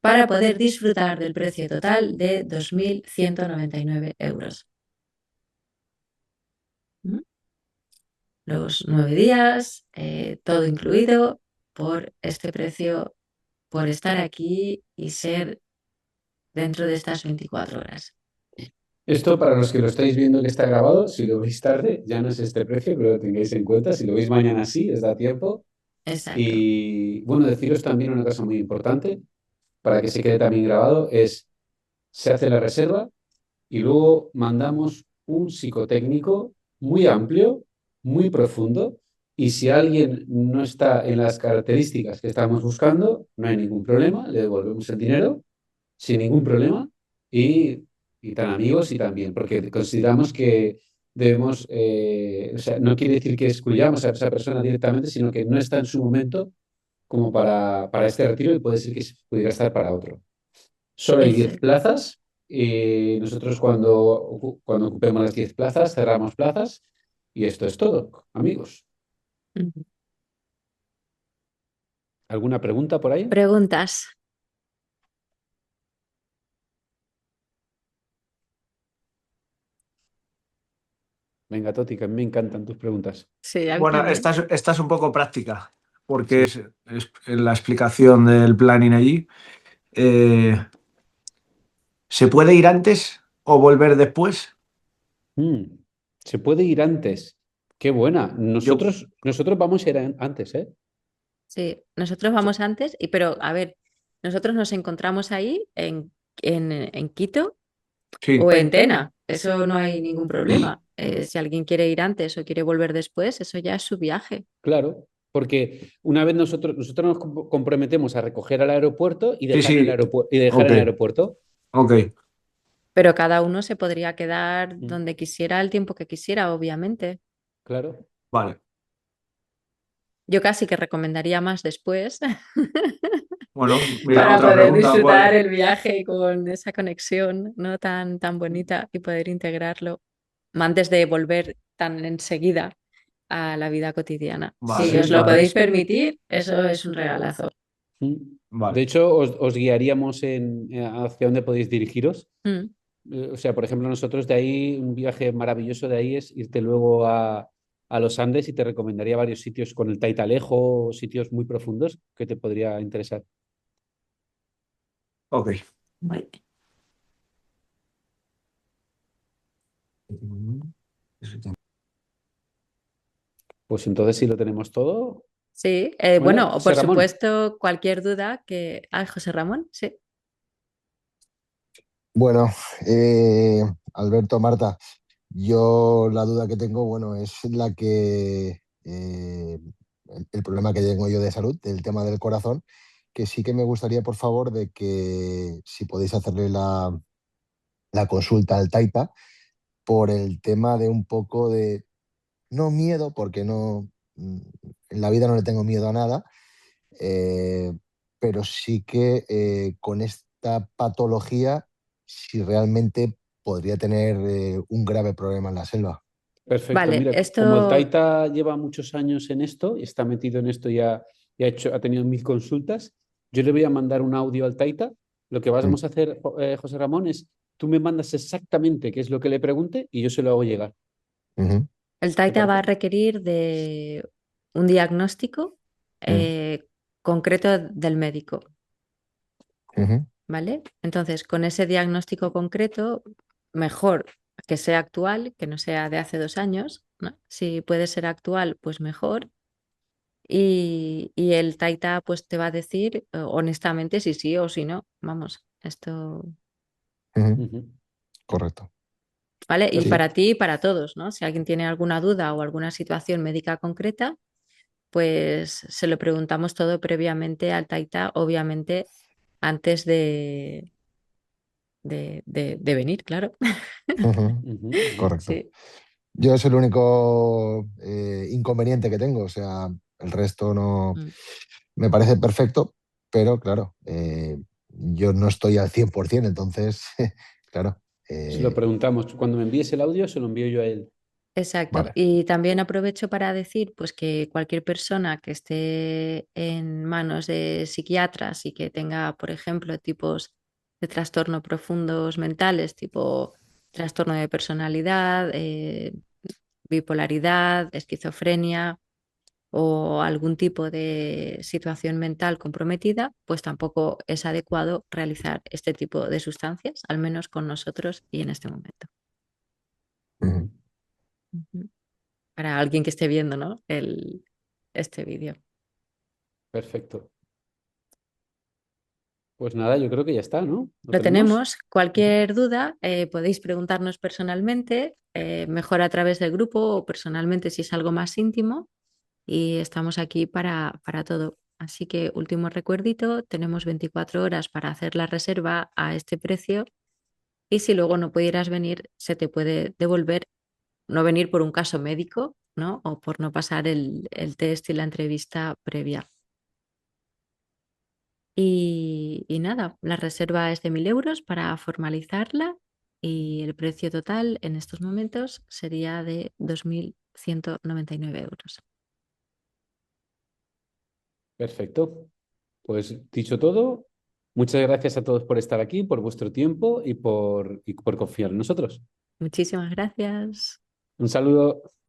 para poder disfrutar del precio total de 2.199 euros. ¿Mm? Los 9 días, todo incluido por este precio, por estar aquí y ser dentro de estas 24 horas. Esto para los que lo estáis viendo que está grabado, si lo veis tarde, ya no es este precio, pero lo tengáis en cuenta. Si lo veis mañana sí, os da tiempo. Exacto. Y bueno, deciros también una cosa muy importante, para que se quede también grabado, es se hace la reserva y luego mandamos un psicotécnico muy amplio, muy profundo, y si alguien no está en las características que estamos buscando, no hay ningún problema, le devolvemos el dinero sin ningún problema y, y tan amigos y también, porque consideramos que debemos, o sea, no quiere decir que excluyamos a esa persona directamente, sino que no está en su momento como para este retiro y puede ser que pudiera estar para otro. Solo hay 10 plazas y nosotros cuando ocupemos las 10 plazas cerramos plazas y esto es todo, amigos. ¿Alguna pregunta por ahí? Preguntas. Venga, Toti, que a mí me encantan tus preguntas. Sí, a mí Bueno, también. esta es un poco práctica, porque es la explicación del planning allí. ¿Se puede ir antes o volver después? Se puede ir antes. Qué buena. Nosotros vamos a ir antes, ¿eh? Sí, nosotros vamos antes, pero a ver, nosotros nos encontramos ahí en Quito Sí. o en Tena. Eso no hay ningún problema. Si alguien quiere ir antes o quiere volver después, eso ya es su viaje. Claro, porque una vez nosotros nos comprometemos a recoger al aeropuerto y dejar Sí, en sí. el aeropuerto y dejar Ok. en el aeropuerto. Ok. Pero cada uno se podría quedar donde quisiera el tiempo que quisiera, obviamente. Claro. Vale. Yo casi que recomendaría más después Bueno, mira, para otra poder pregunta, disfrutar ¿cuál? el viaje con esa conexión no tan bonita y poder integrarlo antes de volver tan enseguida a la vida cotidiana. Vale, Si os lo vale. podéis permitir, eso es un regalazo. De Vale. hecho, os guiaríamos hacia dónde podéis dirigiros. Mm. O sea, por ejemplo, nosotros de ahí, un viaje maravilloso de ahí es irte luego a los Andes y te recomendaría varios sitios con el Taitalejo, sitios muy profundos que te podría interesar. Ok. Vale. Pues entonces, si lo tenemos todo. Sí, Bueno, bueno, José por Ramón. supuesto, cualquier duda que... Ah, José Ramón, sí. Bueno, Alberto, Marta, yo la duda que tengo, bueno, es la que el problema que tengo yo de salud, del tema del corazón, que sí que me gustaría, por favor, de que si podéis hacerle la consulta al Taita por el tema de un poco de, no miedo, porque no, en la vida no le tengo miedo a nada, eh, pero sí que con esta patología, si realmente podría tener un grave problema en la selva. Perfecto. Vale, Mira, esto... como el Taita lleva muchos años en esto y está metido en esto y ha tenido 1000 consultas, yo le voy a mandar un audio al Taita. Lo que vamos a hacer, José Ramón, es tú me mandas exactamente qué es lo que le pregunte y yo se lo hago llegar. El Taita va a requerir de un diagnóstico concreto del médico. ¿Vale? Entonces, con ese diagnóstico concreto, mejor que sea actual, que no sea de hace 2 años, ¿no? Si puede ser actual, pues mejor. Y el Taita pues te va a decir honestamente si sí o si no. Vamos, esto... Correcto. ¿Vale? Y Sí. para ti y para todos, ¿no? Si alguien tiene alguna duda o alguna situación médica concreta, pues se lo preguntamos todo previamente al Taita, obviamente antes de venir, claro. Correcto. Sí. Yo es el único inconveniente que tengo, o sea, el resto no me parece perfecto, pero claro, yo no estoy al 100%, entonces, claro. Se lo preguntamos. Cuando me envíes el audio, se lo envío yo a él. Exacto. Vale. Y también aprovecho para decir pues, que cualquier persona que esté en manos de psiquiatras y que tenga, por ejemplo, tipos de trastorno profundos mentales, tipo trastorno de personalidad, bipolaridad, esquizofrenia o algún tipo de situación mental comprometida, pues tampoco es adecuado realizar este tipo de sustancias, al menos con nosotros y en este momento. Ujú. Ujú. Para alguien que esté viendo, ¿no? Este vídeo. Perfecto. Pues nada, yo creo que ya está, ¿no? Lo tenemos. Cualquier duda podéis preguntarnos personalmente, mejor a través del grupo o personalmente si es algo más íntimo. Y estamos aquí para todo. Así que último recuerdito, tenemos 24 horas para hacer la reserva a este precio y si luego no pudieras venir, se te puede devolver, no venir por un caso médico, ¿no? O por no pasar el test y la entrevista previa. Y nada, la reserva es de 1.000 euros para formalizarla y el precio total en estos momentos sería de 2.199 euros. Perfecto. Pues dicho todo, muchas gracias a todos por estar aquí, por vuestro tiempo y por confiar en nosotros. Muchísimas gracias. Un saludo.